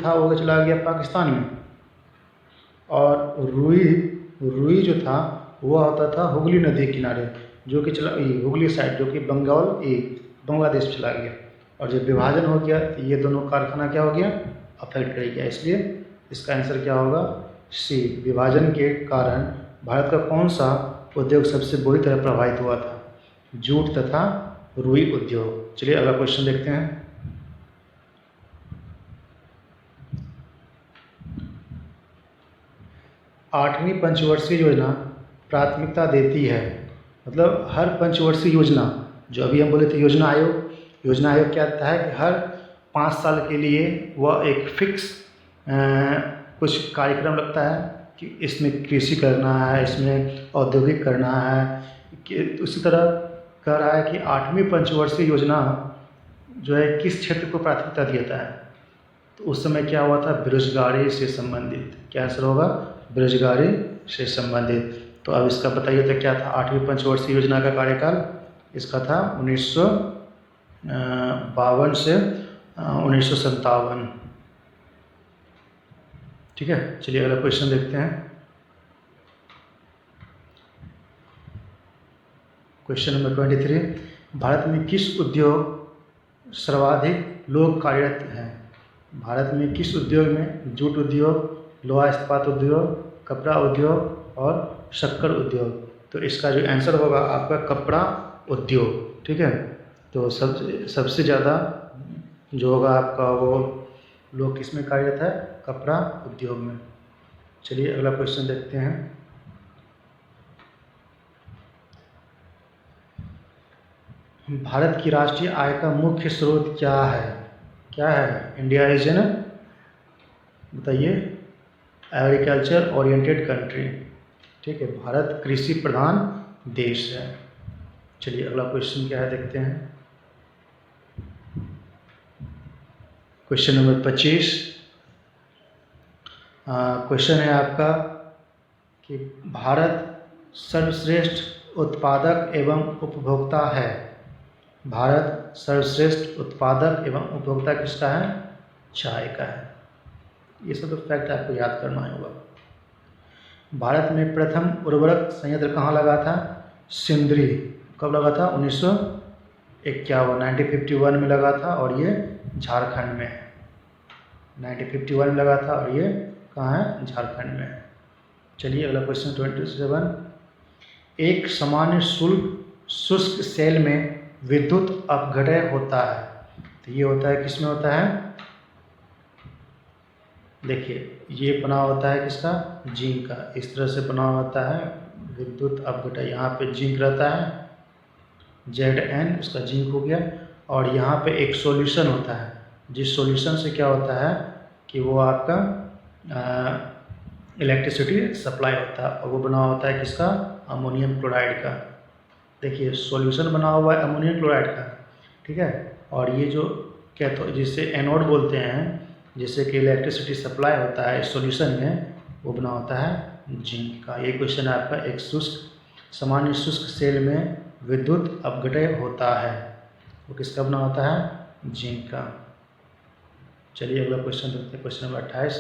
था वो चला गया पाकिस्तान में, और रुई जो था वह होता था हुगली नदी के किनारे, जो कि हुगली साइड, जो कि बांग्लादेश में चला गया। और जब विभाजन हो गया तो ये दोनों कारखाना क्या हो गया, अफेक्ट कर गया। इसलिए इसका आंसर क्या होगा, सी। विभाजन के कारण भारत का कौन सा उद्योग सबसे बुरी तरह प्रभावित हुआ था? जूट तथा रुई उद्योग। चलिए अगला क्वेश्चन देखते हैं। आठवीं पंचवर्षीय योजना प्राथमिकता देती है, मतलब हर पंचवर्षीय योजना, जो अभी हम बोले थे योजना आयोग क्या कहता है कि हर 5 साल के लिए वह एक फिक्स कुछ कार्यक्रम रखता है कि इसमें कृषि करना है, इसमें औद्योगिक करना है। कि उसी तरह कह रहा है कि 8वीं पंचवर्षीय योजना जो है किस क्षेत्र को प्राथमिकता देता है? तो उस समय क्या हुआ था, बेरोजगारी से संबंधित। क्या आंसर होगा, बेरोजगारी से संबंधित। तो अब इसका बताइए तो क्या था 8वीं पंचवर्षीय योजना का कार्यकाल? इसका था 1952 से 1957। ठीक है, चलिए अगला क्वेश्चन देखते हैं। क्वेश्चन नंबर 23, भारत में किस उद्योग सर्वाधिक लोग कार्यरत हैं? भारत में किस उद्योग में? जूट उद्योग, लोहा इस्पात उद्योग, कपड़ा उद्योग और शक्कर उद्योग। तो इसका जो आंसर होगा आपका कपड़ा उद्योग। ठीक है। तो सबसे ज़्यादा जो होगा आपका वो लोग किस में कार्यरत है, कपड़ा उद्योग में। चलिए अगला क्वेश्चन देखते हैं। भारत की राष्ट्रीय आय का मुख्य स्रोत क्या है? क्या है? इंडिया इज एन, बताइए, एग्रीकल्चर ओरिएंटेड कंट्री। ठीक है, भारत कृषि प्रधान देश है। चलिए अगला क्वेश्चन क्या है देखते हैं। क्वेश्चन नंबर 25 क्वेश्चन है आपका कि भारत सर्वश्रेष्ठ उत्पादक एवं उपभोक्ता है। भारत सर्वश्रेष्ठ उत्पादक एवं उपभोक्ता किसका है? चाय का है। ये सब तो फैक्ट आपको याद करना होगा। भारत में प्रथम उर्वरक संयंत्र कहाँ लगा था? सिंदरी। कब लगा था? 1951, 1951 में लगा था और ये झारखंड में है। 1951 में लगा था और ये कहाँ है? झारखंड में है। चलिए अगला क्वेश्चन 27। एक सामान्य शुष्क सेल में विद्युत अपघटय होता है। तो ये होता है किसमें होता है? देखिए ये बना होता है किसका? जिंक का। इस तरह से बना होता है विद्युत अपघटय। यहाँ पे जिंक रहता है Zn, उसका जिंक हो गया। और यहाँ पे एक सॉल्यूशन होता है, जिस सॉल्यूशन से क्या होता है कि वो आपका इलेक्ट्रिसिटी सप्लाई होता है और वो बना होता है किसका? अमोनियम क्लोराइड का। देखिए सॉल्यूशन बना हुआ है अमोनियम क्लोराइड का, ठीक है। और ये जो जिसे एनोड बोलते हैं, जिससे कि इलेक्ट्रिसिटी सप्लाई होता है इस सॉल्यूशन में, वो बना होता है जिंक का। ये क्वेश्चन आपका एक सामान्य शुष्क सेल में विद्युत अपघटय होता है, वो किसका बना होता है? जिंक का। चलिए अगला क्वेश्चन देखते हैं, क्वेश्चन नंबर 28।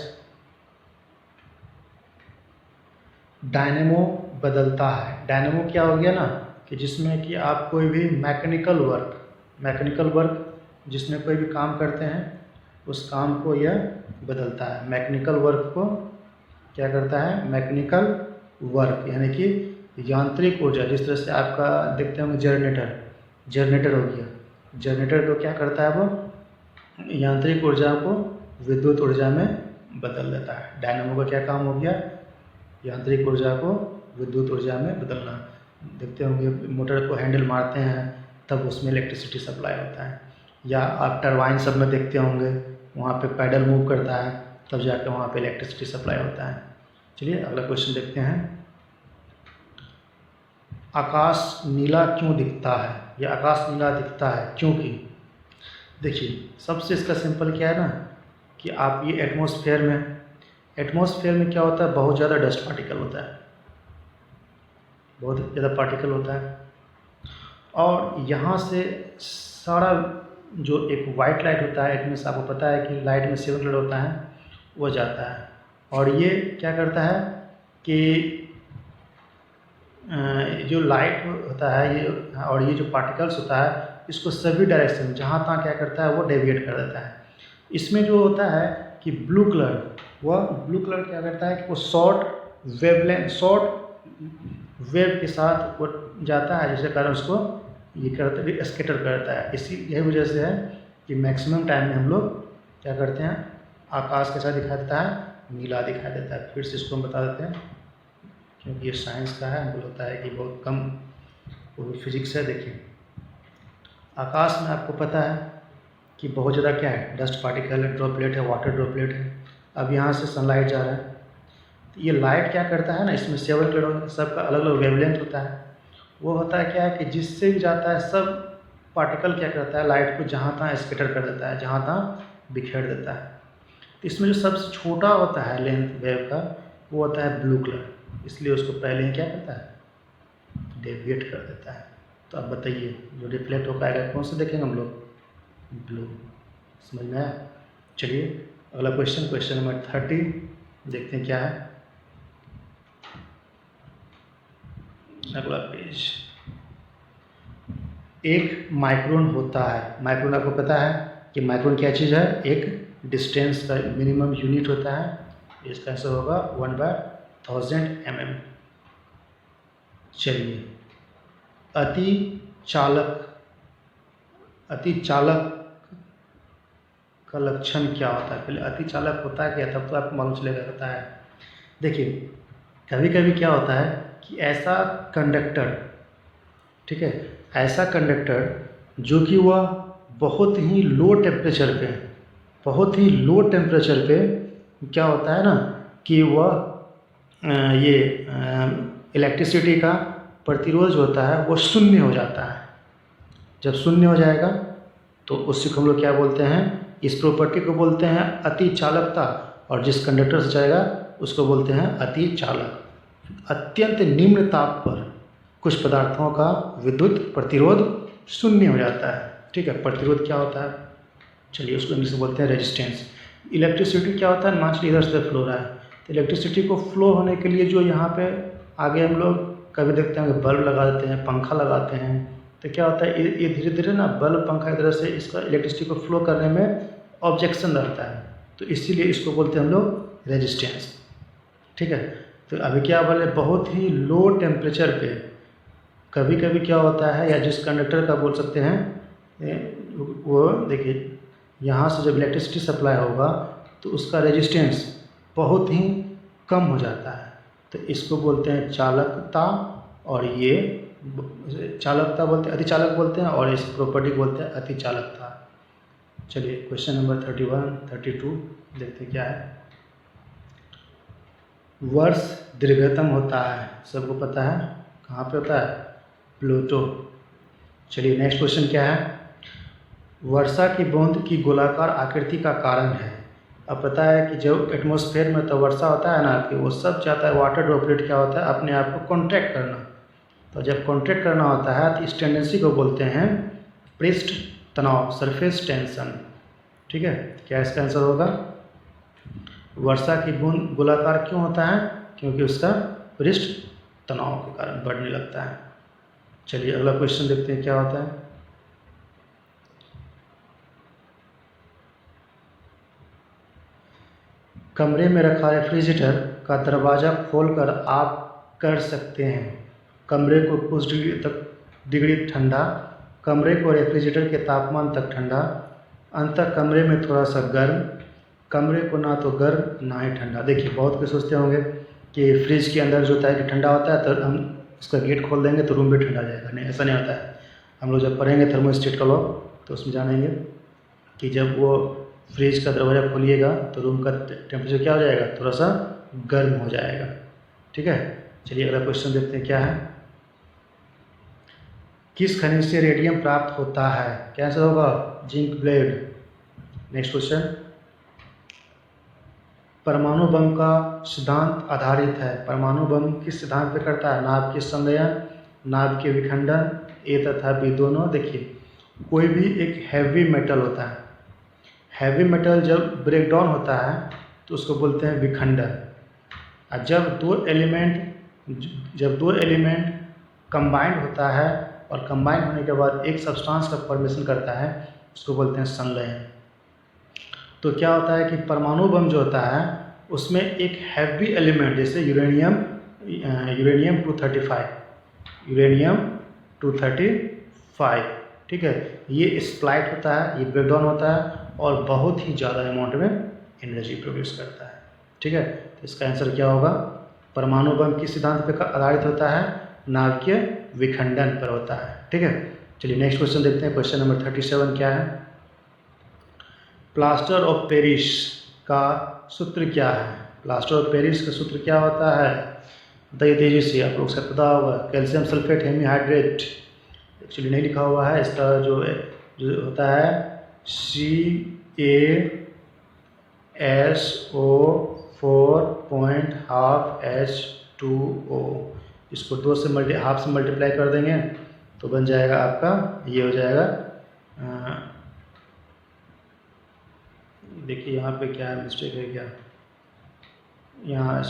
डायनेमो बदलता है। डायनेमो क्या हो गया ना कि जिसमें कि आप कोई भी मैकेनिकल वर्क जिसमें कोई भी काम करते हैं उस काम को यह बदलता है। मैकेनिकल वर्क को क्या करता है? मैकेनिकल वर्क यानी कि यांत्रिक ऊर्जा। जिस तरह से आपका देखते होंगे जनरेटर हो गया। जनरेटर को क्या करता है? वो यांत्रिक ऊर्जा को विद्युत ऊर्जा में बदल देता है। डायनेमो का क्या काम हो गया? यांत्रिक ऊर्जा को विद्युत ऊर्जा में बदलना। देखते होंगे मोटर को हैंडल मारते हैं तब उसमें इलेक्ट्रिसिटी सप्लाई होता है, या आप टरबाइन सब में देखते होंगे वहाँ पे पैडल मूव करता है तब जाकर वहाँ पे इलेक्ट्रिसिटी सप्लाई होता है। चलिए अगला क्वेश्चन देखते हैं। आकाश नीला क्यों दिखता है? या आकाश नीला दिखता है क्योंकि देखिए सबसे इसका सिंपल क्या है ना कि आप ये एटमॉस्फेयर में क्या होता है? बहुत ज़्यादा डस्ट पार्टिकल होता है, बहुत ज़्यादा पार्टिकल होता है। और यहाँ से सारा जो एक वाइट लाइट होता है, इसमें आपको पता है कि लाइट में 7 कलर होता है, वो जाता है। और ये क्या करता है कि जो लाइट होता है ये और ये जो पार्टिकल्स होता है इसको सभी डायरेक्शन जहाँ तहाँ क्या करता है? वो डेविएट कर देता है। इसमें जो होता है कि ब्लू कलर क्या करता है कि वो शॉर्ट वेव के साथ वो जाता है, जिसके कारण उसको ये स्कैटर करता है। यही वजह से है कि मैक्सिमम टाइम में हम लोग क्या करते हैं? आकाश कैसा दिखाई देता है? नीला दिखाई देता है। फिर से इसको हम बता देते हैं क्योंकि ये साइंस का है, हमको लगता है कि बहुत कम वो फिजिक्स है। देखिए आकाश में आपको पता है कि बहुत ज़्यादा क्या है? डस्ट पार्टिकल है, ड्रॉपलेट है, वाटर ड्रॉपलेट है। अब यहाँ से सनलाइट जा रहा है तो ये लाइट क्या करता है ना, इसमें 7 कलर सबका अलग अलग वेवलेंथ होता है। वो होता है क्या है कि जिससे भी जाता है सब पार्टिकल क्या करता है? लाइट को जहाँ तहाँ स्कैटर कर देता है, जहाँ तहाँ बिखेर देता है। तो इसमें जो सबसे छोटा होता है लेंथ वेव का वो होता है ब्लू कलर, इसलिए उसको पहले ही क्या करता है? डेविएट कर देता है। तो अब बताइए जो रिफ्लेक्ट हो पाएगा कौन सा देखेंगे हम लोग? ब्लू। समझ में आया? चलिए अगला क्वेश्चन नंबर 30 देखते हैं क्या है। अगला पेज। एक माइक्रोन होता है। माइक्रोन आपको पता है कि माइक्रोन क्या चीज़ है? एक डिस्टेंस का मिनिमम यूनिट होता है। इसका आंसर होगा 1/1000 mm। चलिए अति चालक अतिचालक का लक्षण क्या होता है? पहले अतिचालक होता है क्या, तब तो आपको मालूम चलेगा होता है। देखिए कभी कभी क्या होता है कि ऐसा कंडक्टर, ठीक है, ऐसा कंडक्टर जो कि वह बहुत ही लो टेम्परेचर पे, बहुत ही लो टेम्परेचर पे क्या होता है ना कि वह ये इलेक्ट्रिसिटी का प्रतिरोध जो होता है वो शून्य हो जाता है। जब शून्य हो जाएगा तो उसी को हम लोग क्या बोलते हैं, इस प्रॉपर्टी को बोलते हैं अतिचालकता, और जिस कंडक्टर से जाएगा उसको बोलते हैं अतिचालक। अत्यंत निम्न ताप पर कुछ पदार्थों का विद्युत प्रतिरोध शून्य हो जाता है, ठीक है। प्रतिरोध क्या होता है, चलिए उसको इंग्लिश में बोलते हैं रेजिस्टेंस। इलेक्ट्रिसिटी क्या होता है, मान लीजिए इधर से फ्लो रहा है, तो इलेक्ट्रिसिटी को फ्लो होने के लिए जो यहाँ पे आगे हम लोग कभी देखते हैं बल्ब लगा देते हैं, पंखा लगाते हैं, तो क्या होता है ये धीरे धीरे ना बल्ब पंखा की तरह से इसका इलेक्ट्रिसिटी को फ्लो करने में ऑब्जेक्शन रहता है, तो इसीलिए इसको बोलते हैं हम लोग रेजिस्टेंस, ठीक है। तो अभी क्या बोले, बहुत ही लो टेम्परेचर पे कभी कभी क्या होता है, या जिस कंडक्टर का बोल सकते हैं वो देखिए यहाँ से जब इलेक्ट्रिसिटी सप्लाई होगा तो उसका रेजिस्टेंस बहुत ही कम हो जाता है, तो इसको बोलते हैं चालकता, और ये चालकता बोलते हैं, अतिचालक बोलते हैं, और इस प्रॉपर्टी को बोलते हैं अतिचालकता। चलिए क्वेश्चन नंबर 31, 32 देखते हैं क्या है। वर्ष दीर्घतम होता है, सबको पता है कहाँ पे होता है, प्लूटो। चलिए नेक्स्ट क्वेश्चन क्या है, वर्षा की बूंद की गोलाकार आकृति का कारण है। अब पता है कि जब एटमॉस्फेयर में तो वर्षा होता है ना, कि वो सब चाहता है वाटर ड्रॉपलेट क्या होता है, अपने आप को कॉन्ट्रैक्ट करना। तो जब कॉन्ट्रैक्ट करना होता है तो इस टेंडेंसी को बोलते हैं पृष्ठ तनाव, सरफेस टेंशन, ठीक है। क्या इसका आंसर होगा, वर्षा की बूंद गोलाकार क्यों होता है, क्योंकि उसका पृष्ठ तनाव के कारण बढ़ने लगता है। चलिए अगला क्वेश्चन देखते हैं क्या होता है। कमरे में रखा रेफ्रिजरेटर का दरवाज़ा खोलकर आप कर सकते हैं कमरे को कुछ डिग्री ठंडा, कमरे को रेफ्रिजरेटर के तापमान तक ठंडा, अंततः कमरे में थोड़ा सा गर्म, कमरे को ना तो गर्म ना ही ठंडा। देखिए बहुत कुछ सोचते होंगे कि फ्रिज के अंदर जो होता है कि ठंडा होता है तो हम उसका गेट खोल देंगे तो रूम भी ठंडा जाएगा, नहीं ऐसा नहीं होता है। हम लोग जब पढ़ेंगे थर्मोस्टेट का लॉ तो उसमें जानेंगे कि जब वो फ्रिज का दरवाज़ा खोलिएगा तो रूम का टेम्परेचर क्या हो जाएगा, थोड़ा सा गर्म हो जाएगा, ठीक है। चलिए अगला क्वेश्चन देखते हैं क्या है। किस खनिज से रेडियम प्राप्त होता है, क्या आंसर होगा, जिंक ब्लेड। नेक्स्ट क्वेश्चन, परमाणु बम का सिद्धांत आधारित है, परमाणु बम किस सिद्धांत पे करता है, नाभ के संलयन, नाभ के विखंडन, ए तथा बी दोनों। देखिए कोई भी एक हैवी मेटल होता है, हैवी मेटल जब ब्रेक डाउन होता है तो उसको बोलते हैं विखंडन। और जब दो एलिमेंट कंबाइंड होता है और कंबाइन होने के बाद एक सब्सटेंस का फॉर्मेशन करता है उसको बोलते हैं संलयन। तो क्या होता है कि परमाणु बम जो होता है उसमें एक हैवी एलिमेंट जैसे यूरेनियम 235, ठीक है, ये स्प्लाइट होता है, ये ब्रेकडाउन होता है और बहुत ही ज़्यादा अमाउंट में एनर्जी प्रोड्यूस करता है, ठीक है। तो इसका आंसर क्या होगा, परमाणु बम किस सिद्धांत पर आधारित होता है, नाभिकीय विखंडन पर होता है, ठीक है। चलिए नेक्स्ट क्वेश्चन देखते हैं, क्वेश्चन नंबर 37 क्या है। प्लास्टर ऑफ पेरिस का सूत्र क्या है, प्लास्टर ऑफ पेरिस का सूत्र क्या होता है, बताइए तेजी से, आप लोग सबको पता होगा, कैल्शियम सल्फेट हेमीहाइड्रेट। एक्चुअली नहीं लिखा हुआ है, इसका जो होता है CaSO4.12H2O, इसको 2 से हाफ से मल्टीप्लाई कर देंगे तो बन जाएगा आपका, ये हो जाएगा, देखिए यहाँ पे क्या है, मिस्टेक है क्या, यहाँ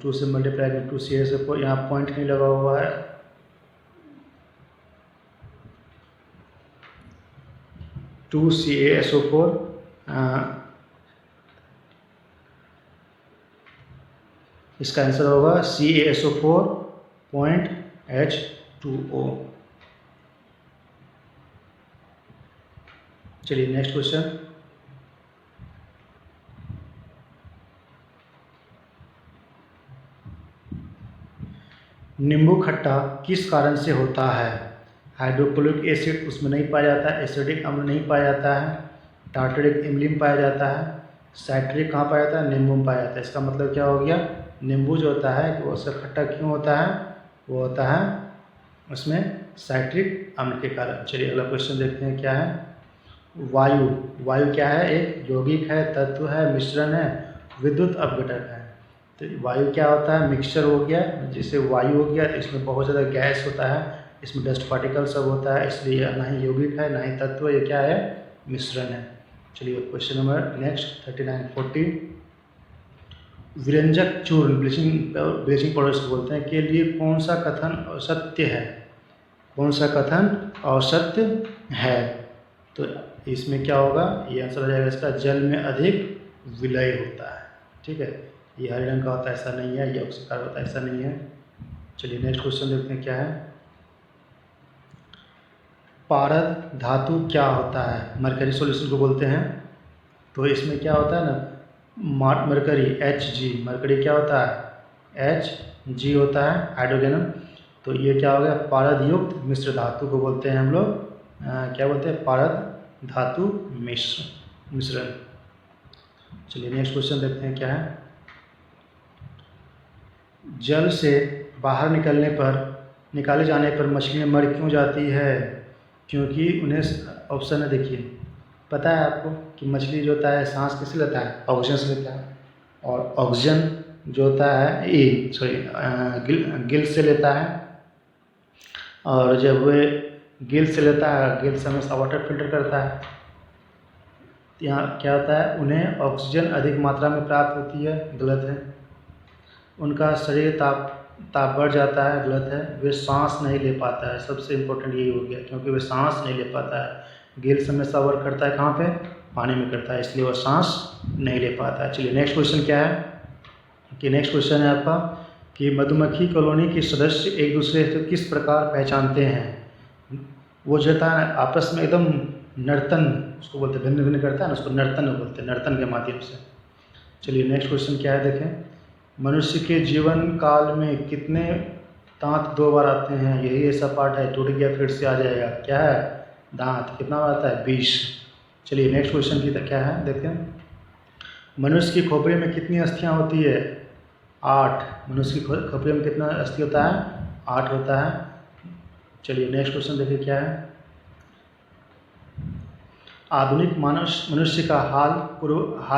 2 से मल्टीप्लाई कर 2CaSO4, यहाँ पॉइंट नहीं लगा हुआ है, CaSO4 इसका आंसर होगा CaSO4.H2O। चलिए नेक्स्ट क्वेश्चन। नींबू खट्टा किस कारण से होता है? हाइड्रोक्लोरिक एसिड उसमें नहीं पाया जाता है, एसिडिक अम्ल नहीं पाया जाता है, टार्टरिक एमिलिन पाया जाता है, साइट्रिक कहाँ पाया जाता है? नींबू में पाया जाता है। इसका मतलब क्या हो गया? नींबू जो होता है वो उसका खट्टा क्यों होता है? वो होता है उसमें साइट्रिक अम्ल के कारण। चलिए अगला क्वेश्चन देखते हैं क्या है। वायु, वायु क्या है? एक यौगिक है, तत्व है, मिश्रण है, विद्युत अपघटक है। तो वायु क्या होता है? मिक्सचर हो गया, जैसे वायु हो गया तो इसमें बहुत ज़्यादा गैस होता है, इसमें डस्ट पार्टिकल सब होता है, इसलिए ना ही यौगिक है ना ही तत्व, ये क्या है? मिश्रण है। चलिए क्वेश्चन नंबर नेक्स्ट 39-40। विरंजक चूर्ण, ब्लीचिंग पाउडर से बोलते हैं, के लिए कौन सा कथन असत्य है? कौन सा कथन असत्य है? तो इसमें क्या होगा? ये आंसर आ जाएगा इसका, जल में अधिक विलय होता है। ठीक है, ये हरे रंग का होता है ऐसा नहीं है, ये ऑक्सीकार होता है ऐसा नहीं है। चलिए नेक्स्ट क्वेश्चन देखते हैं क्या है। पारद धातु क्या होता है? मरकरी सॉल्यूशन को बोलते हैं। तो इसमें क्या होता है ना, मरकरी Hg, मरकरी क्या होता है? Hg होता है हाइड्रोजन। तो ये क्या हो गया? पारद युक्त मिश्र धातु को बोलते हैं हम लोग क्या बोलते हैं? पारद धातु मिश्रण। चलिए नेक्स्ट क्वेश्चन देखते हैं क्या है। जल से बाहर निकाले जाने पर मछलियाँ मर क्यों जाती है? क्योंकि उन्हें, ऑप्शन है देखिए, पता है आपको कि मछली जो होता है सांस किससे लेता है? ऑक्सीजन से लेता है, और ऑक्सीजन जो होता है गिल से लेता है, और जब वे गिल से लेता है, गिल से हमेशा वाटर फिल्टर करता है। यहाँ क्या होता है? उन्हें ऑक्सीजन अधिक मात्रा में प्राप्त होती है, गलत है। उनका शरीर ताप बढ़ जाता है, गलत है। वे सांस नहीं ले पाता है, सबसे इम्पोर्टेंट यही हो गया, क्योंकि वे सांस नहीं ले पाता है। गिल हमेशा वर्क करता है कहाँ पे? पानी में करता है, इसलिए वह सांस नहीं ले पाता है। चलिए नेक्स्ट क्वेश्चन क्या है कि नेक्स्ट क्वेश्चन है आपका कि मधुमक्खी कॉलोनी के सदस्य एक दूसरे से किस प्रकार पहचानते हैं? वो जो होता है आपस में एकदम नर्तन, उसको बोलते हैं, भिन्न भिन्न करता है ना, उसको नर्तन बोलते हैं, नर्तन के माध्यम से। चलिए नेक्स्ट क्वेश्चन क्या है देखें। मनुष्य के जीवन काल में कितने दांत 2 बार आते हैं? यही ऐसा पार्ट है, टूट गया फिर से आ जाएगा। क्या है? दांत कितना बार आता है? 20। चलिए नेक्स्ट क्वेश्चन की क्या है देखते हैं। मनुष्य की खोपड़ी में कितनी अस्थियां होती है? 8। मनुष्य की खोपड़ी में कितना अस्थि होता है? 8 होता है। चलिए नेक्स्ट क्वेश्चन देखिए क्या है। आधुनिक मनुष्य का हाल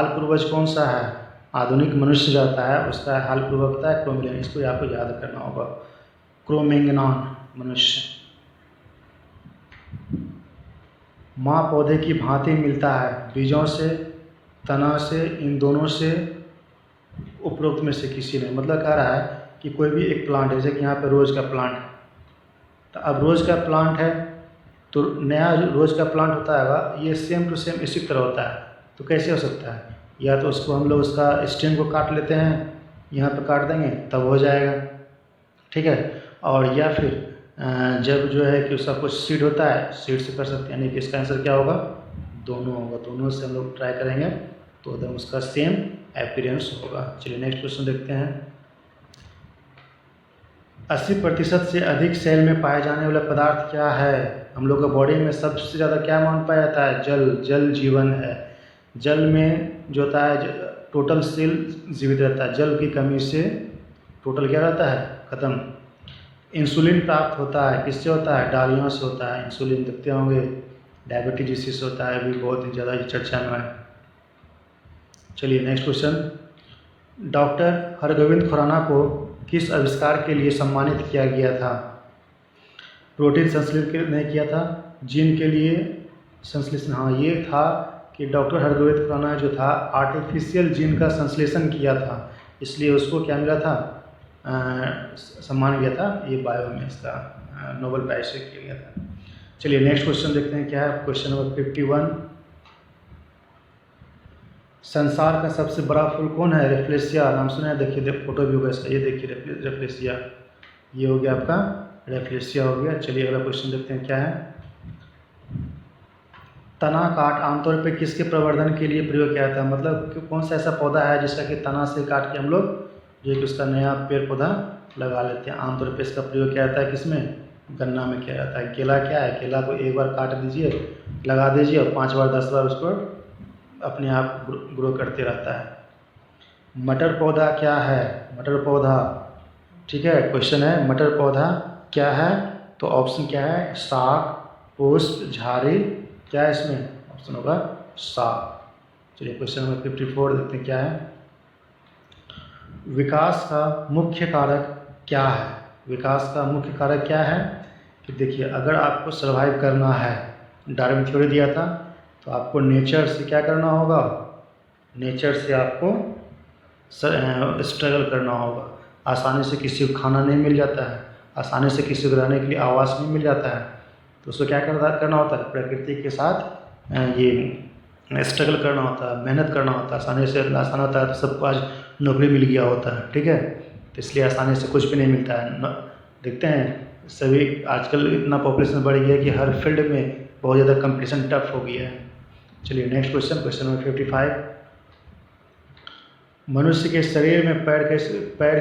पूर्वज कौन सा है? आधुनिक मनुष्य जाता है उसका हाल पूर्वक होता है क्रोमिलियन, इसको आपको याद करना होगा, क्रोमेंगनॉन मनुष्य। माँ पौधे की भांति मिलता है, बीजों से, तना से, इन दोनों से, उपरोक्त में से किसी ने। मतलब कह रहा है कि कोई भी एक प्लांट है, जैसे कि यहाँ पे रोज़ का प्लांट है, तो अब रोज़ का प्लांट है तो नया रोज़ का प्लांट होता है, ये सेम टू सेम इसी तरह होता है। तो कैसे हो सकता है? या तो उसको हम लोग उसका स्टेम को काट लेते हैं, यहाँ पे काट देंगे तब हो जाएगा, ठीक है। और या फिर जब जो है कि उसका कुछ सीड होता है, सीड से कर सकते हैं, यानी कि इसका आंसर क्या होगा? दोनों होगा। दोनों से हम लोग ट्राई करेंगे तो एकदम उसका सेम एपीरेंस होगा। चलिए नेक्स्ट क्वेश्चन देखते हैं। 80% से अधिक सेल में पाए जाने वाला पदार्थ क्या है? हम लोग का बॉडी में सबसे ज़्यादा क्या मान पाया जाता है? जल। जल जीवन है। जल में जो होता है टोटल सेल जीवित रहता है, जल की कमी से टोटल क्या रहता है? खत्म। इंसुलिन प्राप्त होता है, किससे होता है? डालियों से होता है। इंसुलिन देखते होंगे, डायबिटीज जिससे होता है, अभी बहुत ही ज़्यादा चर्चा में है। चलिए next question. Doctor Hargobind Khorana को किस आविष्कार के लिए सम्मानित किया गया था? प्रोटीन संश्लेषण नहीं किया था, जीन के लिए संश्लेषण, हाँ ये था कि डॉक्टर हरगोविंद खुराना जो था आर्टिफिशियल जीन का संश्लेषण किया था, इसलिए उसको क्या मिला था? सम्मान गया था, ये बायो में इसका नोबेल प्राइज से किया गया था। चलिए नेक्स्ट क्वेश्चन देखते हैं क्या है। Question number 51। संसार का सबसे बड़ा फूल कौन है? रेफ्लेसिया, नाम सुना है? देखिए फोटो भी होगा इसका, ये देखिए रेफ्लेसिया, ये हो गया आपका रेफ्लेसिया हो गया। चलिए अगला क्वेश्चन देखते हैं क्या है। तना काट आमतौर पे किसके प्रवर्धन के लिए प्रयोग किया जाता है, मतलब कि कौन सा ऐसा पौधा है जिसका कि तना से काट के हम लोग जो कि उसका नया पेड़ पौधा लगा लेते हैं। आमतौर पे इसका प्रयोग किया जाता है किसमें, गन्ना में किया जाता है। केला क्या है, केला को एक बार काट दीजिए, लगा दीजिए और 5 बार 10 बार उसको अपने आप ग्रो करते रहता है। मटर पौधा क्या है, मटर पौधा, ठीक है, क्वेश्चन है मटर पौधा क्या है, तो ऑप्शन क्या है, साग, पुष्प, झाड़ी, क्या है इसमें, ऑप्शन होगा साग। चलिए क्वेश्चन नंबर 54 देखते हैं क्या है। विकास का मुख्य कारक क्या है, विकास का मुख्य कारक क्या है, कि देखिए अगर आपको सर्वाइव करना है, डार्विन थ्योरी दिया था, तो आपको नेचर से क्या करना होगा, नेचर से आपको स्ट्रगल करना होगा। आसानी से किसी को खाना नहीं मिल जाता है, आसानी से किसी को रहने के लिए आवास नहीं मिल जाता है, तो उसको क्या करना होता है, प्रकृति के साथ ये स्ट्रगल करना होता है, मेहनत करना होता है। आसानी से आसान होता है तो सबको आज नौकरी मिल गया होता है, ठीक है, तो इसलिए आसानी से कुछ भी नहीं मिलता है। देखते हैं सभी आजकल इतना पॉपुलेशन बढ़ गया है कि हर फील्ड में बहुत ज़्यादा कंपटीशन टफ हो गया है। चलिए नेक्स्ट क्वेश्चन, क्वेश्चन नंबर 55। मनुष्य के शरीर में पैर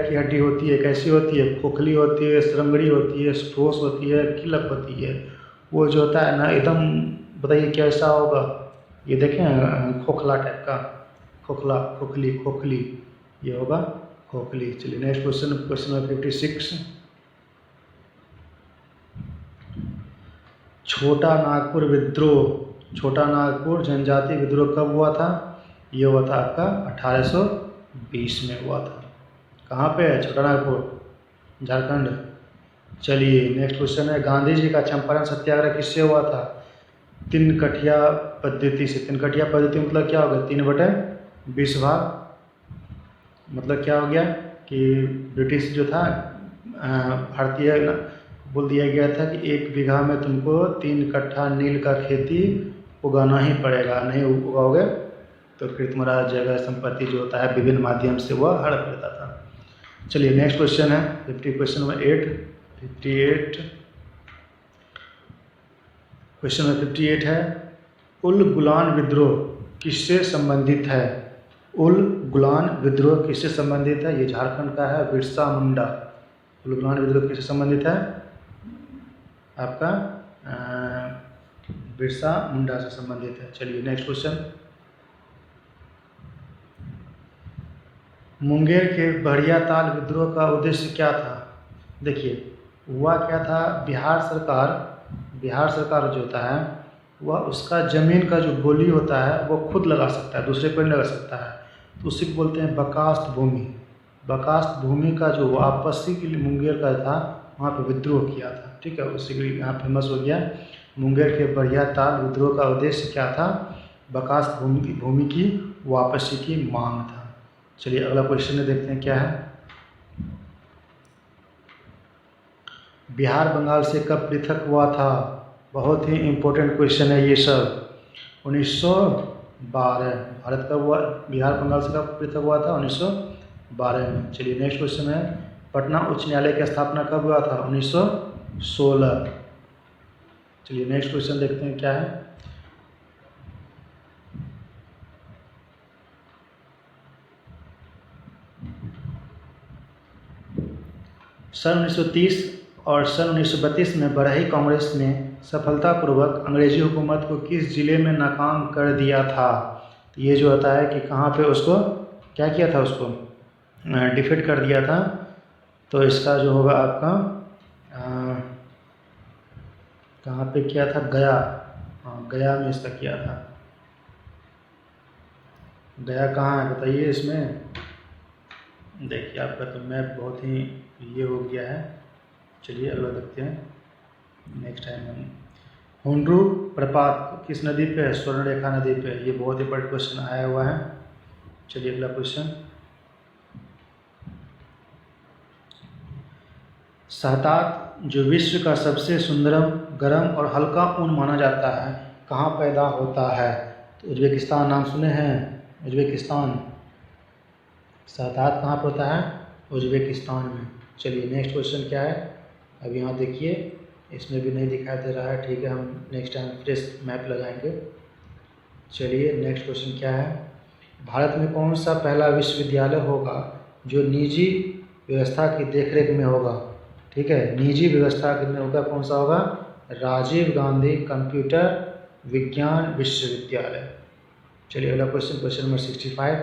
की हड्डी होती है, कैसी होती है, खोखली होती है, सरंगड़ी होती है, ठोस होती है, किलक होती है। वो जो होता है ना एकदम, बताइए कैसा होगा, ये देखें खोखला टाइप का, खोखला, खोखली, खोखली, ये होगा खोखली। चलिए नेक्स्ट क्वेश्चन, क्वेश्चन नंबर 56। छोटा नागपुर विद्रोह, छोटा नागपुर जनजाति विद्रोह कब हुआ था, ये हुआ था आपका 1820 में हुआ था। कहाँ पे है छोटा नागपुर, झारखंड। चलिए नेक्स्ट क्वेश्चन है, गांधी जी का चंपारण सत्याग्रह किससे हुआ था, 3 कठिया पद्धति से। 3 कठिया पद्धति मतलब क्या हो गया, 3/20 भाग, मतलब क्या हो गया कि ब्रिटिश जो था भारतीय बोल दिया गया था कि 1 बीघा में तुमको 3 कट्ठा नील का खेती उगाना ही पड़ेगा, नहीं उगाओगे तो फिर तुम्हारा जगह संपत्ति जो होता है विभिन्न माध्यम से वह हड़प लेता था। चलिए नेक्स्ट क्वेश्चन है 50, क्वेश्चन नंबर 58। क्वेश्चन नंबर 58 है, उल गुलान विद्रोह किससे संबंधित है, उल गुलान विद्रोह किससे संबंधित है, ये झारखंड का है, बिरसा मुंडा। उल गुलान विद्रोह किससे संबंधित है, आपका बिरसा मुंडा से संबंधित है। चलिए नेक्स्ट क्वेश्चन, मुंगेर के बढ़िया ताल विद्रोह का उद्देश्य क्या था। देखिए हुआ क्या था, बिहार सरकार जो होता है वह उसका ज़मीन का जो बोली होता है वो खुद लगा सकता है, दूसरे पर नहीं लगा सकता है, तो उसी को बोलते हैं बकास्त भूमि। बकास्त भूमि का जो वापसी के लिए मुंगेर का था वहाँ पे विद्रोह किया था, ठीक है, उसी के लिए यहाँ फेमस हो गया। मुंगेर के बढ़िया ताल विद्रोह का उद्देश्य क्या था, बकास्त भूमि की वापसी की मांग था। चलिए अगला क्वेश्चन देखते हैं क्या है, बिहार बंगाल से कब पृथक हुआ था, बहुत ही इम्पोर्टेंट क्वेश्चन है ये सब। 1912, भारत कब हुआ, बिहार बंगाल से कब पृथक हुआ था, 1912 में। चलिए नेक्स्ट क्वेश्चन है, पटना उच्च न्यायालय की स्थापना कब हुआ था, 1916। चलिए नेक्स्ट क्वेश्चन देखते हैं क्या है, सन 1930 और सन 1932 में बरही कांग्रेस ने सफलतापूर्वक अंग्रेजी हुकूमत को किस जिले में नाकाम कर दिया था। तो ये जो होता है कि कहाँ पे उसको क्या किया था, उसको डिफीट कर दिया था। तो इसका जो होगा आपका कहाँ पे किया था, गया, हाँ गया में इसका किया था। गया कहाँ है बताइए इसमें, देखिए आपका तो मैप बहुत ही ये हो गया है। चलिए अगला देखते हैं नेक्स्ट टाइम हम, हुंड्रू प्रपात किस नदी पे है, स्वर्णरेखा नदी पे। ये बहुत ही बड़ा क्वेश्चन आया हुआ है। चलिए अगला क्वेश्चन, शहतात जो विश्व का सबसे सुंदरम, गर्म और हल्का ऊन माना जाता है, कहाँ पैदा होता है। तो उज्बेकिस्तान, नाम सुने हैं, उज्बेकिस्तान। शहतात कहाँ पर होता है, उज्बेकिस्तान में। चलिए नेक्स्ट क्वेश्चन क्या है, अब यहाँ देखिए इसमें भी नहीं दिखाई दे रहा है, ठीक है, हम नेक्स्ट टाइम फ्रेश मैप लगाएंगे। चलिए नेक्स्ट क्वेश्चन क्या है, भारत में कौन सा पहला विश्वविद्यालय होगा जो निजी व्यवस्था की देखरेख में होगा। ठीक है, निजी व्यवस्था में होगा, कौन सा होगा, राजीव गांधी कंप्यूटर विज्ञान विश्वविद्यालय। चलिए अगला क्वेश्चन, क्वेश्चन नंबर 65,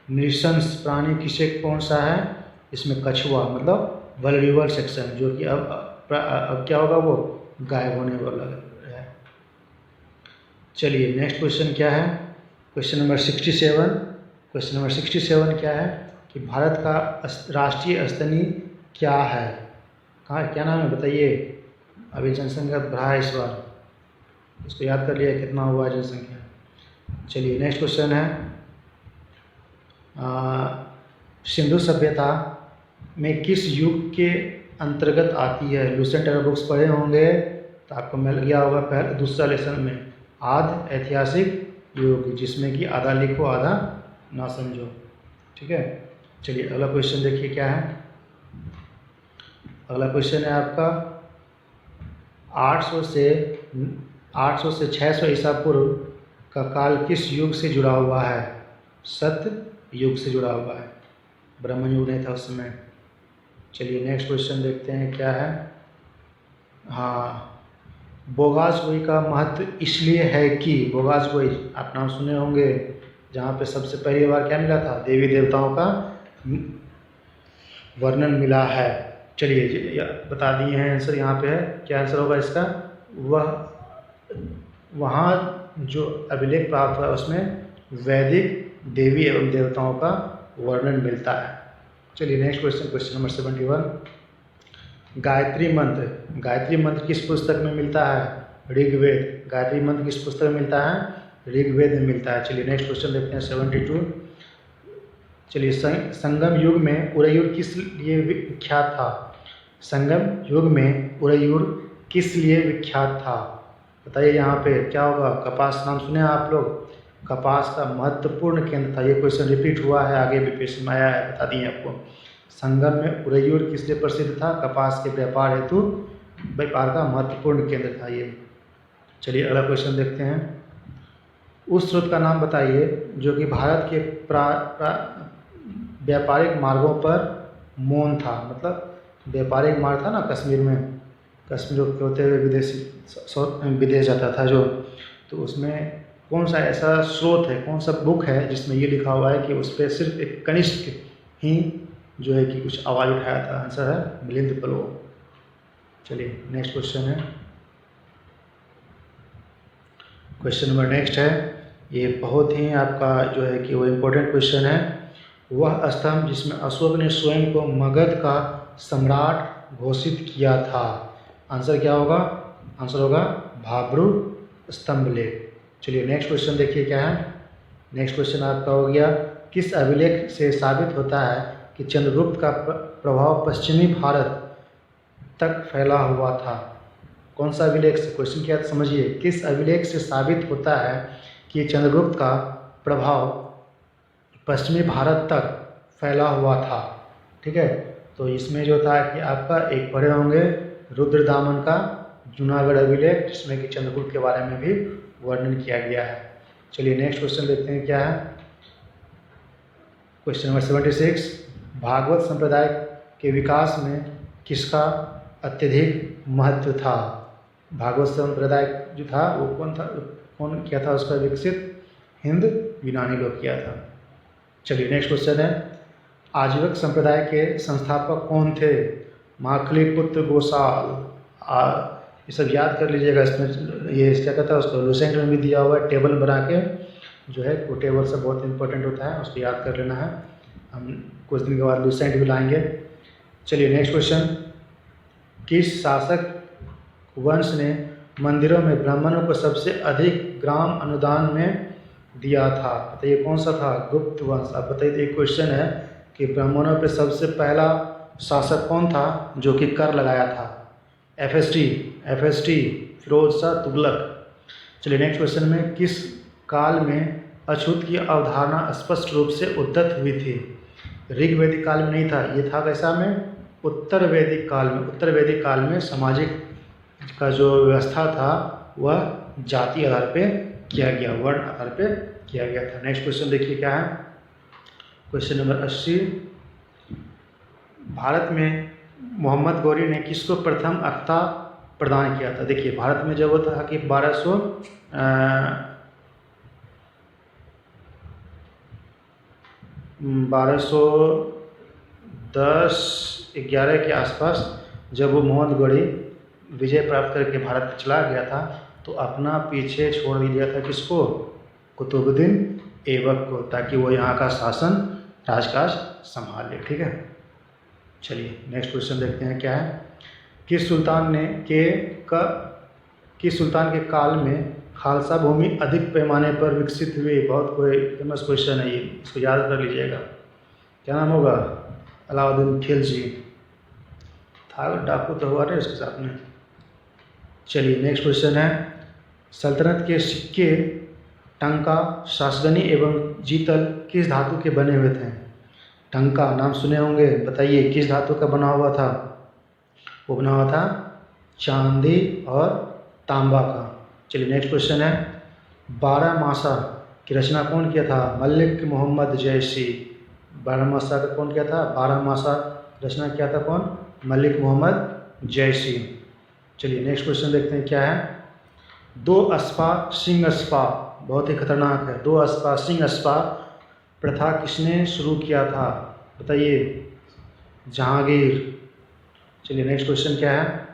नृशंस प्राणी किसे कौन सा है, इसमें कछुआ मतलब वल्नरेबल सेक्शन, जो कि अब क्या होगा, वो गायब होने वाला है। चलिए नेक्स्ट क्वेश्चन क्या है, क्वेश्चन नंबर 67, क्वेश्चन नंबर 67 क्या है कि भारत का राष्ट्रीय स्तनी क्या है, कहाँ क्या नाम है बताइए। अभी जनसंख्या बढ़ा है इस बार, इसको याद कर लिया कितना हुआ जनसंख्या। चलिए नेक्स्ट क्वेश्चन है, सिंधु सभ्यता में किस युग के अंतर्गत आती है। लूसेंट अगर बुक्स पढ़े होंगे तो आपको मिल गया होगा पहले दूसरा लेसन में, आद्य ऐतिहासिक युग, जिसमें कि आधा लिखो आधा ना समझो। ठीक है, चलिए अगला क्वेश्चन देखिए क्या है, अगला क्वेश्चन है आपका 800 से 600 ईसा पूर्व का काल किस युग से जुड़ा हुआ है। सत्य युग से जुड़ा हुआ है, ब्रह्म युग नहीं था उस समय। चलिए नेक्स्ट क्वेश्चन देखते हैं क्या है, हाँ, बोगासगुई का महत्व इसलिए है कि, बोगासगुई आप नाम सुने होंगे, जहाँ पे सबसे पहली बार क्या मिला था, देवी देवताओं का वर्णन मिला है। चलिए बता दिए हैं आंसर, यहाँ पे है, क्या आंसर होगा इसका, वहाँ जो अभिलेख प्राप्त हुआ उसमें वैदिक देवी एवं देवताओं का वर्णन मिलता है। चलिए next question, question number 71, Gayatri मंत्र किस पुस्तक में मिलता है। ऋग्वेद। गायत्री मंत्र किस पुस्तक में मिलता है, ऋग्वेद में मिलता है। चलिए नेक्स्ट क्वेश्चन देखते हैं 72, चलिए संगम युग में उरयुर किस लिए विख्यात था। संगम युग में उरयुर किस लिए विख्यात था, बताइए। यहाँ पे क्या होगा, कपास नाम सुने आप लोग, कपास का महत्वपूर्ण केंद्र था। ये क्वेश्चन रिपीट हुआ है, आगे भी पेश में आया है, बता दिए आपको। संगम में उरयुर किस लिए प्रसिद्ध था, कपास के व्यापार हेतु व्यापार का महत्वपूर्ण केंद्र था ये। चलिए अगला क्वेश्चन देखते हैं, उस स्रोत का नाम बताइए जो कि भारत के व्यापारिक मार्गों पर मौन था। मतलब व्यापारिक मार्ग था ना कश्मीर में, कश्मीर के होते हुए विदेश जाता था जो, तो उसमें कौन सा ऐसा स्रोत है, कौन सा बुक है जिसमें ये लिखा हुआ है कि उस पर सिर्फ एक कनिष्क ही जो है कि कुछ आवाज़ उठाया था। आंसर है मिलिंद पलो। चलिए नेक्स्ट क्वेश्चन है, क्वेश्चन नंबर नेक्स्ट है, ये बहुत ही आपका जो है कि वो इम्पोर्टेंट क्वेश्चन है। वह स्तंभ जिसमें अशोक ने स्वयं को मगध का सम्राट घोषित किया था। आंसर क्या होगा, आंसर होगा भाब्रू स्तंभ लेख। चलिए नेक्स्ट क्वेश्चन देखिए क्या है, नेक्स्ट क्वेश्चन आपका हो गया, किस अभिलेख से साबित होता है कि चंद्रगुप्त का प्रभाव पश्चिमी भारत तक फैला हुआ था। कौन सा अभिलेख से, क्वेश्चन क्या समझिए, किस अभिलेख से साबित होता है कि चंद्रगुप्त का प्रभाव पश्चिमी भारत तक फैला हुआ था। ठीक है, तो इसमें जो था कि आपका एक पढ़े होंगे रुद्रदामन का जूनागढ़ अभिलेख, जिसमें कि चंद्रगुप्त के बारे में भी वर्णन किया गया है। चलिए नेक्स्ट क्वेश्चन देखते हैं क्या है, क्वेश्चन नंबर 76, भागवत संप्रदाय के विकास में किसका अत्यधिक महत्व था। भागवत संप्रदाय जो था वो कौन किया था उसका विकसित, हिंद यूनानी लोग किया था। चलिए नेक्स्ट क्वेश्चन है, आजीवक संप्रदाय के संस्थापक कौन थे। माखली पुत्र गोसाल। ये सब याद कर लीजिएगा, इसमें ये क्या कहता है उसको लूसेंट में भी दिया हुआ है, टेबल बना के जो है वो टेबल से बहुत इंपॉर्टेंट होता है, उसको याद कर लेना है। हम कुछ दिन के बाद लूसेंट भी लाएंगे। चलिए नेक्स्ट क्वेश्चन, किस शासक वंश ने मंदिरों में ब्राह्मणों को सबसे अधिक ग्राम अनुदान में दिया था, बताइए कौन सा था, गुप्त वंश। आप बताइए, एक क्वेश्चन है कि ब्राह्मणों पे सबसे पहला शासक कौन था जो कि कर लगाया था। एफएसटी फिरोज शाह तुगलक। चलिए नेक्स्ट क्वेश्चन में, किस काल में अछूत की अवधारणा स्पष्ट रूप से उद्धत हुई थी। ऋग्वैदिक काल में नहीं था, ये था कैसा में, उत्तर वैदिक काल में। उत्तर वैदिक काल में सामाजिक का जो व्यवस्था था वह जाति आधार पे किया गया, वर्ण आधार पे किया गया था। नेक्स्ट क्वेश्चन देखिए क्या है, क्वेश्चन नंबर 80। भारत में मोहम्मद गौरी ने किसको प्रथम अक्ता प्रदान किया था? देखिए भारत में जब वो था कि 1210-11 के आसपास जब वो मोहम्मद गौरी विजय प्राप्त करके भारत चला गया था, तो अपना पीछे छोड़ दिया था किसको? कुतुबुद्दीन ऐबक को, ताकि वो यहाँ का शासन राजकाज संभाल ले। ठीक है, चलिए नेक्स्ट क्वेश्चन देखते हैं क्या है। किस सुल्तान के काल में खालसा भूमि अधिक पैमाने पर विकसित हुई? बहुत कोई फेमस क्वेश्चन है ये, इसको याद कर लीजिएगा। क्या नाम होगा? अलाउद्दीन खिलजी था, डाकू तो हुआ ना इसके साथ में। चलिए नेक्स्ट क्वेश्चन है, सल्तनत के सिक्के टंका, सासगनी एवं जीतल किस धातु के बने हुए थे? टंका नाम सुने होंगे, बताइए किस धातु का बना हुआ था? वो बना हुआ था चांदी और तांबा का। चलिए नेक्स्ट क्वेश्चन है, 12 मासा की रचना कौन किया था? मलिक मोहम्मद जयसी। 12 मासा का कौन किया था? 12 मासा रचना किया था कौन? मलिक मोहम्मद जयसी। चलिए नेक्स्ट क्वेश्चन देखते हैं क्या है। 2 अस्पा सिंह अस्पा, बहुत ही खतरनाक है। 2 अस्पा सिंह अस्पा प्रथा किसने शुरू किया था? बताइए। जहांगीर। चलिए नेक्स्ट क्वेश्चन क्या है,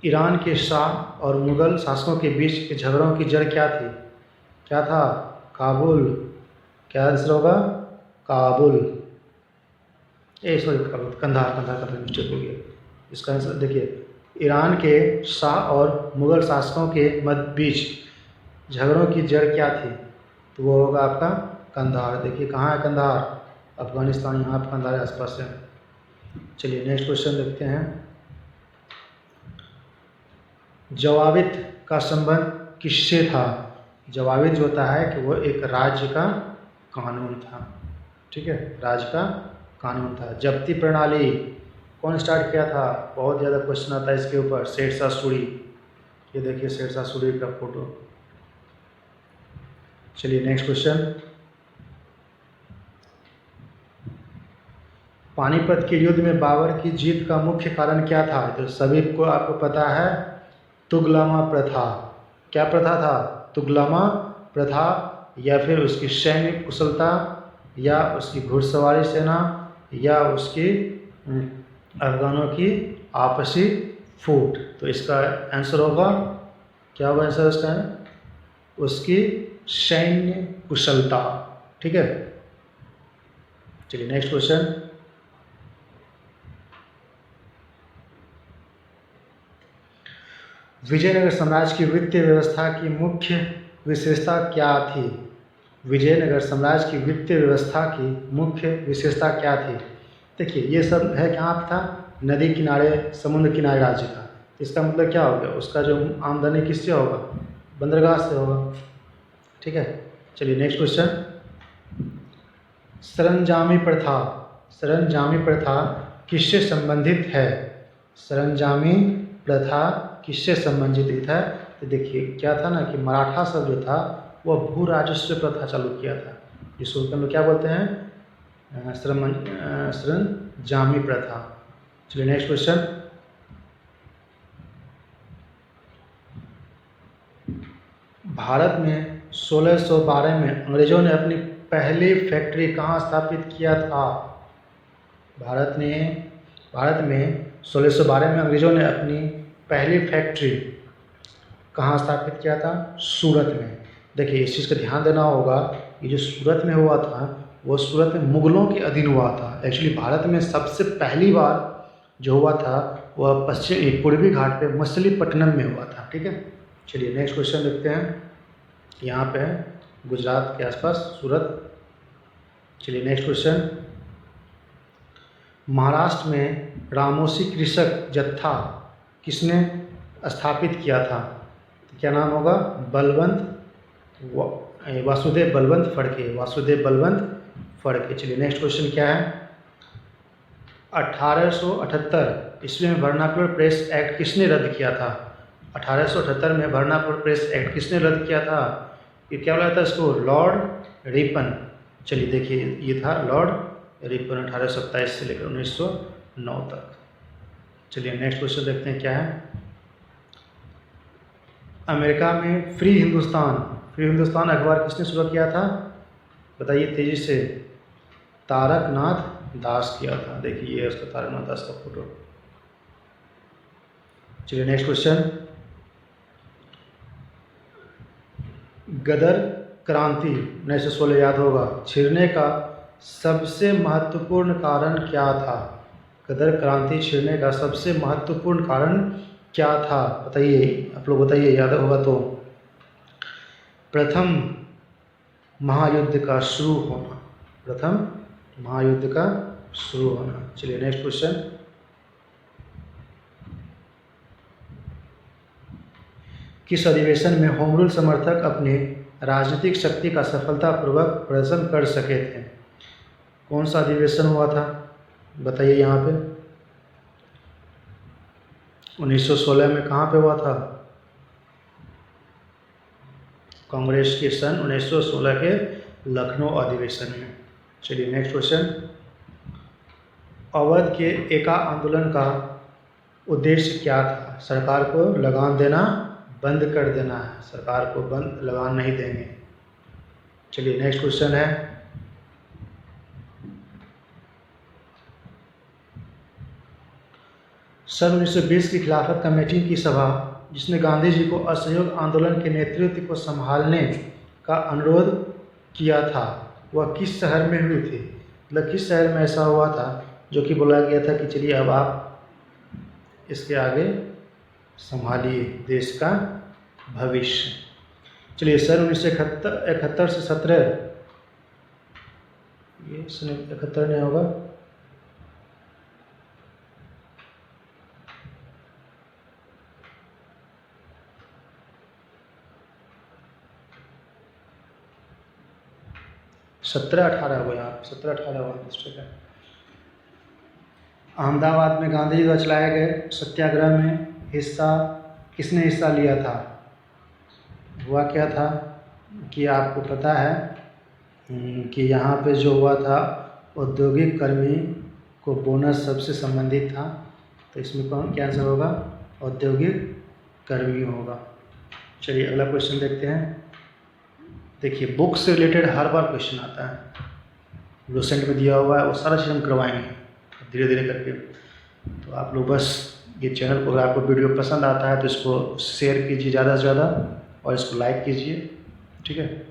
ईरान के शाह और मुगल शासकों के बीच के झगड़ों की जड़ क्या थी? क्या था? काबुल। क्या आंसर होगा? काबुल। सॉरी कंधार मिस्टेक हो गया। इसका आंसर देखिए, ईरान के शाह और मुगल शासकों के बीच झगड़ों की जड़ क्या थी? तो वो होगा आपका कंधार। देखिए कहाँ है कंधार? अफगानिस्तान, यहाँ पर कंधार आसपास है। चलिए नेक्स्ट क्वेश्चन देखते हैं, जवाबित का संबंध किससे था? जवाबित जो होता है कि वो एक राज्य का कानून था। ठीक है, राज्य का कानून था। जब्ती प्रणाली कौन स्टार्ट किया था? बहुत ज़्यादा क्वेश्चन आता है इसके ऊपर। शेरशाह सूरी। ये देखिए शेरशाह सूरी का फोटो। चलिए नेक्स्ट क्वेश्चन, पानीपत के युद्ध में बाबर की जीत का मुख्य कारण क्या था? तो सभी को आपको पता है, तुगलमा प्रथा। क्या प्रथा था? तुगलमा प्रथा, या फिर उसकी सैन्य कुशलता, या उसकी घुड़सवारी सेना, या उसकी अफगानों की आपसी फूट। तो इसका आंसर होगा, क्या होगा आंसर इसका? उसकी सैन्य कुशलता। ठीक है, चलिए नेक्स्ट क्वेश्चन, विजयनगर साम्राज्य की वित्तीय व्यवस्था की मुख्य विशेषता क्या थी? विजयनगर साम्राज्य की वित्तीय व्यवस्था की मुख्य विशेषता क्या थी? देखिए ये सब है कहाँ पर था? नदी किनारे, समुद्र किनारे राज्य का। इसका मतलब क्या हो गया? उसका जो आमदनी किससे होगा? बंदरगाह से होगा। ठीक है, चलिए नेक्स्ट क्वेश्चन, सरंजामी प्रथा। सरंजामी प्रथा किससे संबंधित है? सरंजामी प्रथा किससे संबंधित है? तो देखिए क्या था ना कि मराठा सब जो था वो भू राजस्व प्रथा चालू किया था, जिसको हम लोग क्या बोलते हैं? सरंजामी प्रथा। चलिए नेक्स्ट क्वेश्चन, भारत में 1612 में अंग्रेजों ने अपनी पहली फैक्ट्री कहाँ स्थापित किया था? भारत में 1612 में अंग्रेजों ने अपनी पहली फैक्ट्री कहाँ स्थापित किया था? सूरत में। देखिए इस चीज़ का ध्यान देना होगा, ये जो सूरत में हुआ था वो सूरत में मुग़लों के अधीन हुआ था। एक्चुअली भारत में सबसे पहली बार जो हुआ था वह पूर्वी घाट पे मछलीपट्टनम में हुआ था। ठीक है, चलिए नेक्स्ट क्वेश्चन देखते हैं। यहाँ पे है गुजरात के आसपास सूरत। चलिए नेक्स्ट क्वेश्चन, महाराष्ट्र में रामोसी कृषक जत्था किसने स्थापित किया था? तो क्या नाम होगा? वासुदेव बलवंत फड़के। वासुदेव बलवंत फड़के। चलिए नेक्स्ट क्वेश्चन क्या है, 1878 ईस्वी में वर्नाक्युलर प्रेस एक्ट किसने रद्द किया था? 1878 में भरना प्रेस एक्ट किसने रद्द किया था? ये क्या बोला था इसको? Lord Ripon. चलिए देखिए, ये था लॉर्ड रिपन 1827 से लेकर 1909 तक। चलिए नेक्स्ट क्वेश्चन देखते हैं क्या है। अमेरिका में फ्री हिंदुस्तान अखबार किसने शुरू किया था? बताइए तेजी से। तारकनाथ दास किया था। देखिए ये उसका तारकनाथ दास का फोटो। चलिए नेक्स्ट क्वेश्चन। गदर क्रांति 1916 याद होगा, छिड़ने का सबसे महत्वपूर्ण कारण क्या था? गदर क्रांति छिड़ने का सबसे महत्वपूर्ण कारण क्या था? बताइए, आप लोग बताइए, याद होगा तो। प्रथम महायुद्ध का शुरू होना। प्रथम महायुद्ध का शुरू होना। चलिए नेक्स्ट क्वेश्चन। किस अधिवेशन में होम रूल समर्थक अपनी राजनीतिक शक्ति का सफलतापूर्वक प्रदर्शन कर सके थे? कौन सा अधिवेशन हुआ था? बताइए यहाँ पे। 1916 में कहाँ पे हुआ था? कांग्रेस के सन 1916 के लखनऊ अधिवेशन में। चलिए नेक्स्ट क्वेश्चन। अवध के एका आंदोलन का उद्देश्य क्या था? सरकार को लगान देना बंद कर देना है। सरकार को बंद लगान नहीं देंगे। चलिए नेक्स्ट क्वेश्चन है। सन 1920 की खिलाफत कमेटी की सभा जिसने गांधी जी को असहयोग आंदोलन के नेतृत्व को संभालने का अनुरोध किया था, वह किस शहर में हुई थी? मतलब किस शहर में ऐसा हुआ था जो कि बोला गया था कि चलिए अब आप इसके आगे संभालिए देश का भविष्य। चलिए सन 1971 से 17, ये सन 71 नहीं होगा, सत्रह अठारह हुआ, यहाँ 17-18 हुआ मिस्टेक है। अहमदाबाद में गांधी जी द्वारा चलाए गए सत्याग्रह में किसने हिस्सा लिया था? हुआ क्या था कि आपको पता है कि यहाँ पे जो हुआ था, औद्योगिक कर्मी को बोनस सबसे संबंधित था, तो इसमें कौन क्या आंसर होगा? औद्योगिक कर्मी होगा। चलिए अगला क्वेश्चन देखते हैं। देखिए बुक से रिलेटेड हर बार क्वेश्चन आता है, लूसेंट में दिया हुआ है, वो सारा चीज़ हम करवाएंगे धीरे धीरे करके। तो आप लोग बस ये चैनल को, अगर आपको वीडियो पसंद आता है तो इसको शेयर कीजिए ज़्यादा से ज़्यादा और इसको लाइक कीजिए, ठीक है।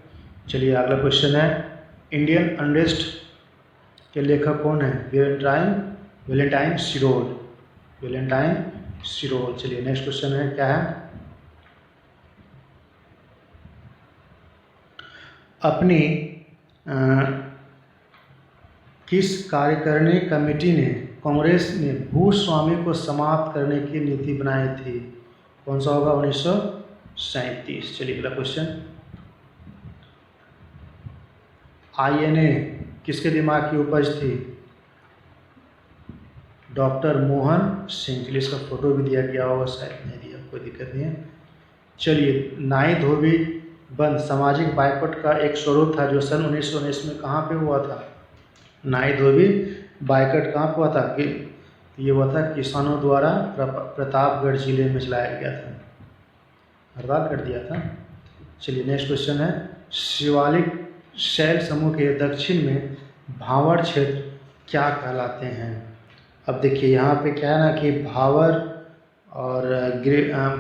चलिए अगला क्वेश्चन है। इंडियन अनरेस्ट के लेखक कौन है? वैलेंटाइन सिरोल। चलिए नेक्स्ट क्वेश्चन है क्या है। अपनी किस कार्यकारिणी कमेटी ने कांग्रेस ने भूस्वामी को समाप्त करने की नीति बनाई थी? कौन सा होगा? 1937। चलिए अगला क्वेश्चन। INA किसके दिमाग की उपज थी? डॉक्टर मोहन सिंह। चलिए इसका फोटो भी दिया गया होगा, शायद नहीं दिया, कोई दिक्कत नहीं है। चलिए नाई धोबी बंद सामाजिक बाइकआउट का एक स्वरूप था जो सन 1919 में कहाँ पे हुआ था? नाई धोबी बाइकआउट कहाँ पे हुआ था? कि ये हुआ था किसानों द्वारा प्रतापगढ़ जिले में चलाया गया था, हड़ताल कर दिया था। चलिए नेक्स्ट क्वेश्चन है। शिवालिक शैल समूह के दक्षिण में भावर क्षेत्र क्या कहलाते हैं? अब देखिए यहाँ पे क्या है ना कि भावर और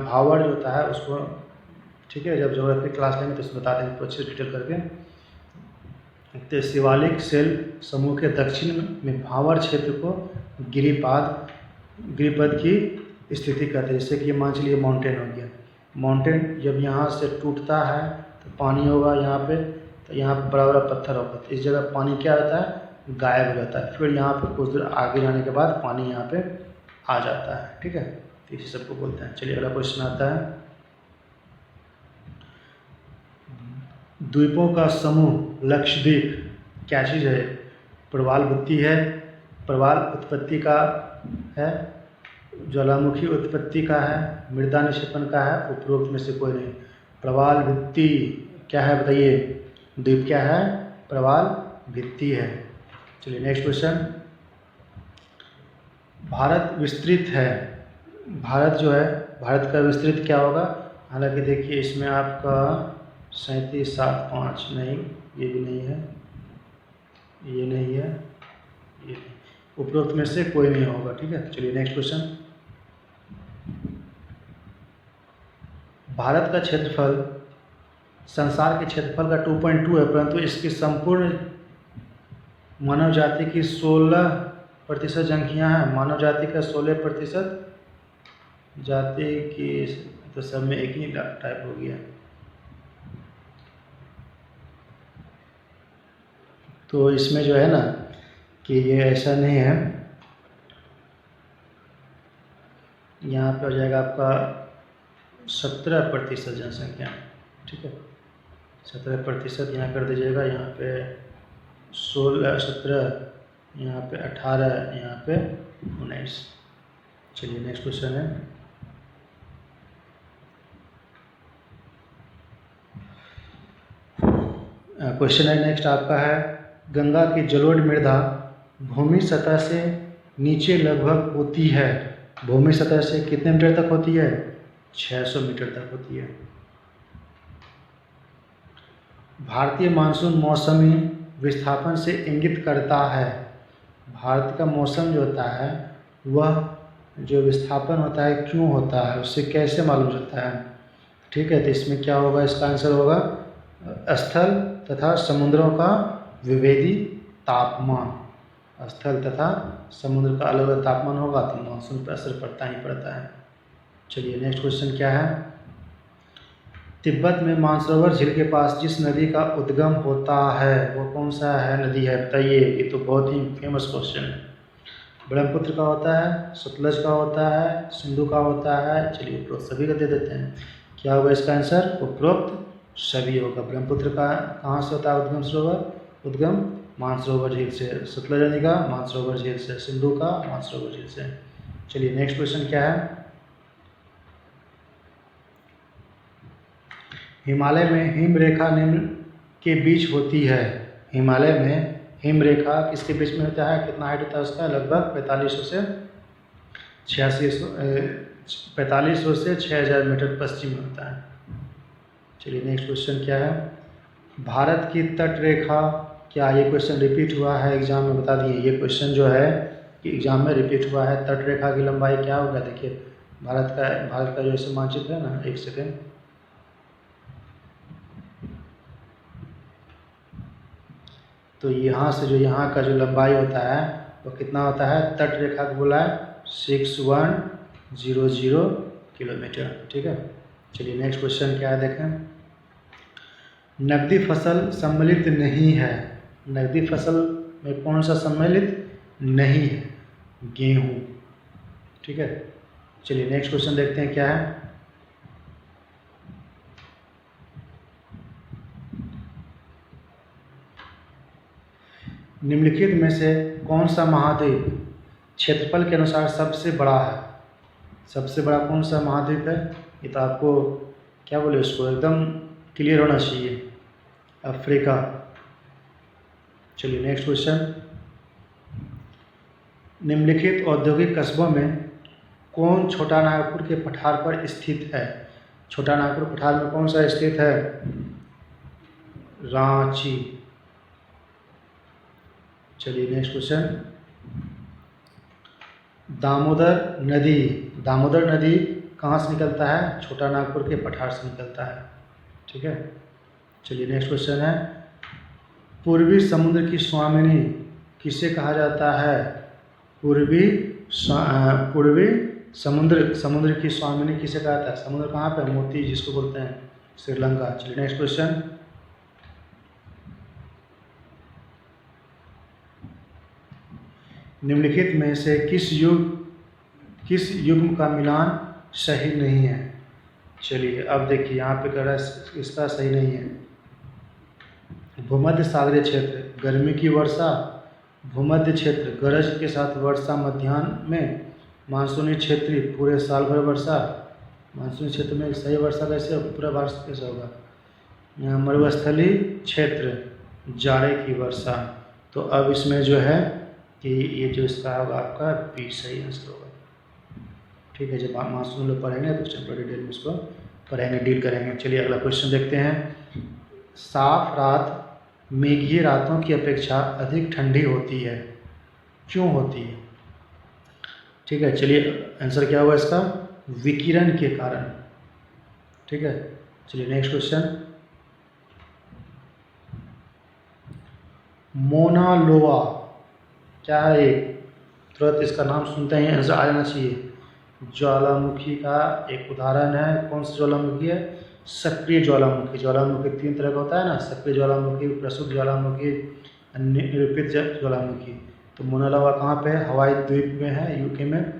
भावर जो होता है उसको, ठीक है, जब ज्योग्राफी क्लास लेंगे तो उसमें बता देंगे तो अच्छे डिटेल करके। तो शिवालिक शैल समूह के दक्षिण में भावर क्षेत्र को गिरिपद की स्थिति कहते हैं। जैसे कि मान चलिए माउंटेन हो गया, माउंटेन जब यहाँ से टूटता है तो पानी होगा यहाँ पे, तो यहाँ पे बड़ा बड़ा पत्थर होगा, तो इस जगह पानी क्या होता है? गायब हो जाता है। फिर यहाँ पे कुछ दूर आगे जाने के बाद पानी यहाँ पे आ जाता है, ठीक है। तो इसी सबको बोलते हैं। चलिए अगला क्वेश्चन आता है। द्वीपों का समूह लक्षद्वीप क्या चीज़ है? प्रवाल बुत्ती है, प्रवाल उत्पत्ति का है, ज्वालामुखी उत्पत्ति का है, मृदा निक्षेपण का है, उपरोक्त में से कोई नहीं। प्रवाल भित्ति क्या है बताइए? द्वीप क्या है? प्रवाल भित्ति है। चलिए नेक्स्ट क्वेश्चन। भारत विस्तृत है। भारत जो है, भारत का विस्तृत क्या होगा? हालांकि देखिए इसमें आपका 37.75 नहीं, ये भी नहीं है, ये नहीं है, ये उपरोक्त में से कोई नहीं होगा। ठीक है, चलिए नेक्स्ट क्वेश्चन। भारत का क्षेत्रफल संसार के क्षेत्रफल का 2.2 है, परंतु इसकी संपूर्ण मानव जाति की 16% जनसंख्या है। मानव जाति का 16% जाति की, तो सब में एक ही टाइप हो गया। तो इसमें जो है ना कि ये ऐसा नहीं है, यहाँ पे हो जाएगा आपका 17% जनसंख्या। ठीक है, 17% यहाँ कर दीजिएगा, यहाँ पे 16, 17, यहाँ पे 18, यहाँ पे 19। चलिए नेक्स्ट क्वेश्चन है। क्वेश्चन है नेक्स्ट आपका है, गंगा की जलोढ़ मृदा भूमि सतह से नीचे लगभग होती है। भूमि सतह से कितने मीटर तक होती है? 600 मीटर तक होती है। भारतीय मानसून मौसमी विस्थापन से इंगित करता है। भारत का मौसम जो होता है वह जो विस्थापन होता है क्यों होता है, उससे कैसे मालूम चलता है? ठीक है, तो इसमें क्या होगा? इसका आंसर होगा स्थल तथा समुद्रों का विभेदी तापमान। स्थल तथा समुद्र का अलग अलग तापमान होगा तो मानसून पर असर पड़ता ही पड़ता है। चलिए नेक्स्ट क्वेश्चन क्या है। तिब्बत में मानसरोवर झील के पास जिस नदी का उद्गम होता है वो कौन सा है नदी है बताइए? ये तो बहुत ही फेमस क्वेश्चन है। ब्रह्मपुत्र का होता है, सतलज का होता है, सिंधु का होता है। चलिए उपरोक्त सभी का दे देते हैं। क्या होगा इसका आंसर? उपरोक्त सभी होगा। ब्रह्मपुत्र का कहाँ से होता है उद्गम सरोवर? उद्गम मानसरोवर झील से। सतलज नदी का मानसरोवर झील से। सिंधु का मानसरोवर झील से। चलिए नेक्स्ट क्वेश्चन क्या है। हिमालय में हिमरेखा निम्न के बीच होती है। हिमालय में हिमरेखा किसके बीच में होता है? कितना हाइट होता है उसका? लगभग 4500 से 6000 मीटर पश्चिम में होता है। चलिए नेक्स्ट क्वेश्चन क्या है। भारत की तट रेखा, क्या ये क्वेश्चन रिपीट हुआ है एग्जाम में? बता दिए ये क्वेश्चन जो है कि एग्जाम में रिपीट हुआ है। तट रेखा की लंबाई क्या होगा? देखिए भारत का जो ऐसे मानचित्र है ना, एक सेकेंड, तो यहाँ से जो यहाँ का जो लंबाई होता है वो कितना होता है? तट रेखा को बोला है 6100 किलोमीटर। ठीक है, चलिए नेक्स्ट क्वेश्चन क्या है देखें। नकदी फसल सम्मिलित नहीं है। नकदी फसल में कौन सा सम्मिलित नहीं है? गेहूँ। ठीक है, चलिए नेक्स्ट क्वेश्चन देखते हैं क्या है। निम्नलिखित में से कौन सा महाद्वीप क्षेत्रफल के अनुसार सबसे बड़ा है? सबसे बड़ा कौन सा महाद्वीप है? ये तो आपको क्या बोले उसको एकदम क्लियर होना चाहिए। अफ्रीका। चलिए नेक्स्ट क्वेश्चन। निम्नलिखित औद्योगिक कस्बों में कौन छोटा नागपुर के पठार पर स्थित है? छोटा नागपुर पठार में कौन सा स्थित है? रांची। चलिए नेक्स्ट क्वेश्चन। दामोदर नदी कहाँ से निकलता है? छोटा नागपुर के पठार से निकलता है। ठीक है, चलिए नेक्स्ट क्वेश्चन है। पूर्वी समुद्र की स्वामिनी किसे कहा जाता है? पूर्वी समुद्र की स्वामिनी किसे कहा जाता है? समुद्र कहाँ पे? मोती जिसको बोलते हैं, श्रीलंका। चलिए नेक्स्ट क्वेश्चन। निम्नलिखित में से किस युग्म का मिलान सही नहीं है? चलिए अब देखिए यहाँ पे कह रहा है इसका सही नहीं है। भूमध्य सागरीय क्षेत्र गर्मी की वर्षा, भूमध्य क्षेत्र गरज के साथ वर्षा मध्याह्न में, मानसूनी क्षेत्रीय पूरे साल भर वर्षा, मानसूनी क्षेत्र में सही वर्षा कैसे पूरा वर्ष कैसे होगा। मरुस्थलीय क्षेत्र जाड़े की वर्षा, तो अब इसमें जो है कि ये जो इसका होगा आपका बी सही आंसर होगा। ठीक है, जब आप मानसून लोग पढ़ेंगे तो उस टाइम डिटेल में इसको पढ़ेंगे, डील करेंगे। चलिए अगला क्वेश्चन देखते हैं। साफ रात मेघीय रातों की अपेक्षा अधिक ठंडी होती है, क्यों होती है। ठीक है, चलिए आंसर क्या हुआ इसका, विकिरण के कारण। ठीक है, चलिए नेक्स्ट क्वेश्चन। मोना लोआ क्या है, एक तुरंत इसका नाम सुनते ही आंसर आ जाना चाहिए। ज्वालामुखी का एक उदाहरण है। कौन सा ज्वालामुखी है, सक्रिय ज्वालामुखी। ज्वालामुखी 3 तरह का होता है ना, सक्रिय ज्वालामुखी, प्रसुप्त ज्वालामुखी, निरूपित ज्वालामुखी। तो मोना लोआ कहाँ पे है, हवाई द्वीप में है, यूके में।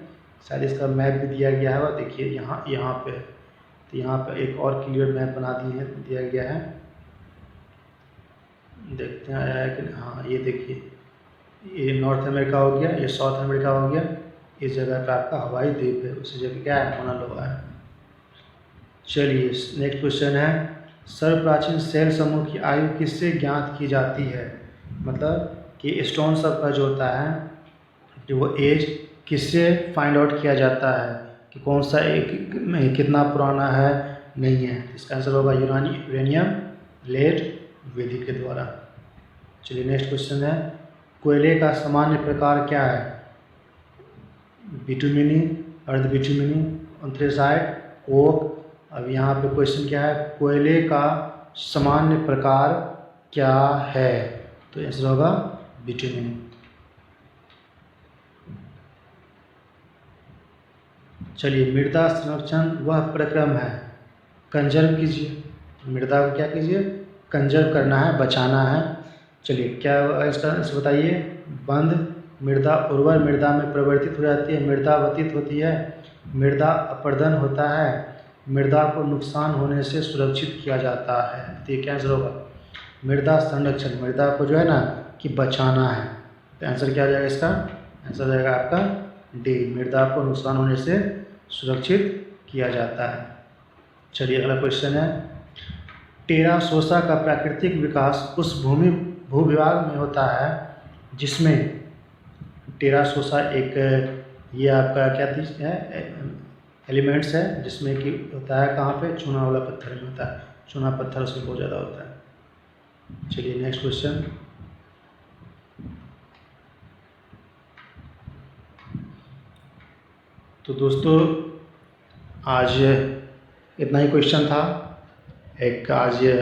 शायद इसका मैप भी दिया गया है, देखिए यहाँ पे। तो यहाँ पे एक और क्लियर मैप बना दिया गया है, देखते हैं आया है कि हाँ, ये देखिए, ये नॉर्थ अमेरिका हो गया, ये साउथ अमेरिका हो गया, इस जगह पे आपका हवाई द्वीप है, उसी जगह क्या है, मोना लोआ है। चलिए नेक्स्ट क्वेश्चन है। सर्वप्राचीन सेल समूह की आयु किससे ज्ञात की जाती है, मतलब कि स्टोन सब का जो होता है कि वो एज किससे फाइंड आउट किया जाता है कि कौन सा एक कितना पुराना है, नहीं है। इसका आंसर होगा यूरेनियम, लेड, वेदिक के द्वारा। चलिए नेक्स्ट क्वेश्चन है। कोयले का सामान्य प्रकार क्या है, बिटुमिनी, अर्ध बिटुमिनी, एंथ्रेसाइट, कोक। अब यहाँ पे क्वेश्चन क्या है, कोयले का सामान्य प्रकार क्या है, तो आंसर होगा बिटुमिनी। चलिए मृदा संरक्षण वह प्रक्रम है, कंजर्व कीजिए, मृदा को क्या कीजिए, कंजर्व करना है, बचाना है। चलिए क्या इसका बताइए, बंद मृदा उर्वर मृदा में परिवर्तित हो जाती है, मृदा वतित होती है, मृदा अपर्दन होता है, मृदा को नुकसान होने से सुरक्षित किया जाता है। तो ये क्या आंसर होगा, मृदा संरक्षण, मृदा को जो है ना कि बचाना है। तो आंसर क्या आ जाएगा इसका, आंसर जाएगा आपका डी, मृदा को नुकसान होने से सुरक्षित किया जाता है। चलिए अगला क्वेश्चन है। टेरासोसा का प्राकृतिक विकास उस भूविभाग में होता है जिसमें, टेरासोसा एक ये आपका क्या चीज़ है, एलिमेंट्स है, जिसमें कि होता है कहाँ पे, चूना वाला पत्थर में होता है, चूना पत्थर उसमें बहुत ज़्यादा होता है। चलिए नेक्स्ट क्वेश्चन। तो दोस्तों आज इतना ही क्वेश्चन था, एक आज ये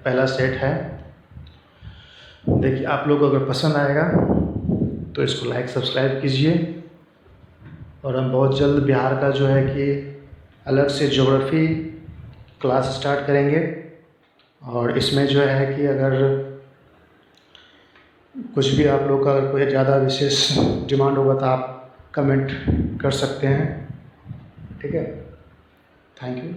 पहला सेट है। देखिए आप लोग अगर पसंद आएगा तो इसको लाइक सब्सक्राइब कीजिए, और हम बहुत जल्द बिहार का जो है कि अलग से ज्योग्राफी क्लास स्टार्ट करेंगे। और इसमें जो है कि अगर कुछ भी आप लोग का अगर कोई ज़्यादा विशेष डिमांड होगा तो आप कमेंट कर सकते हैं। ठीक है, थैंक यू।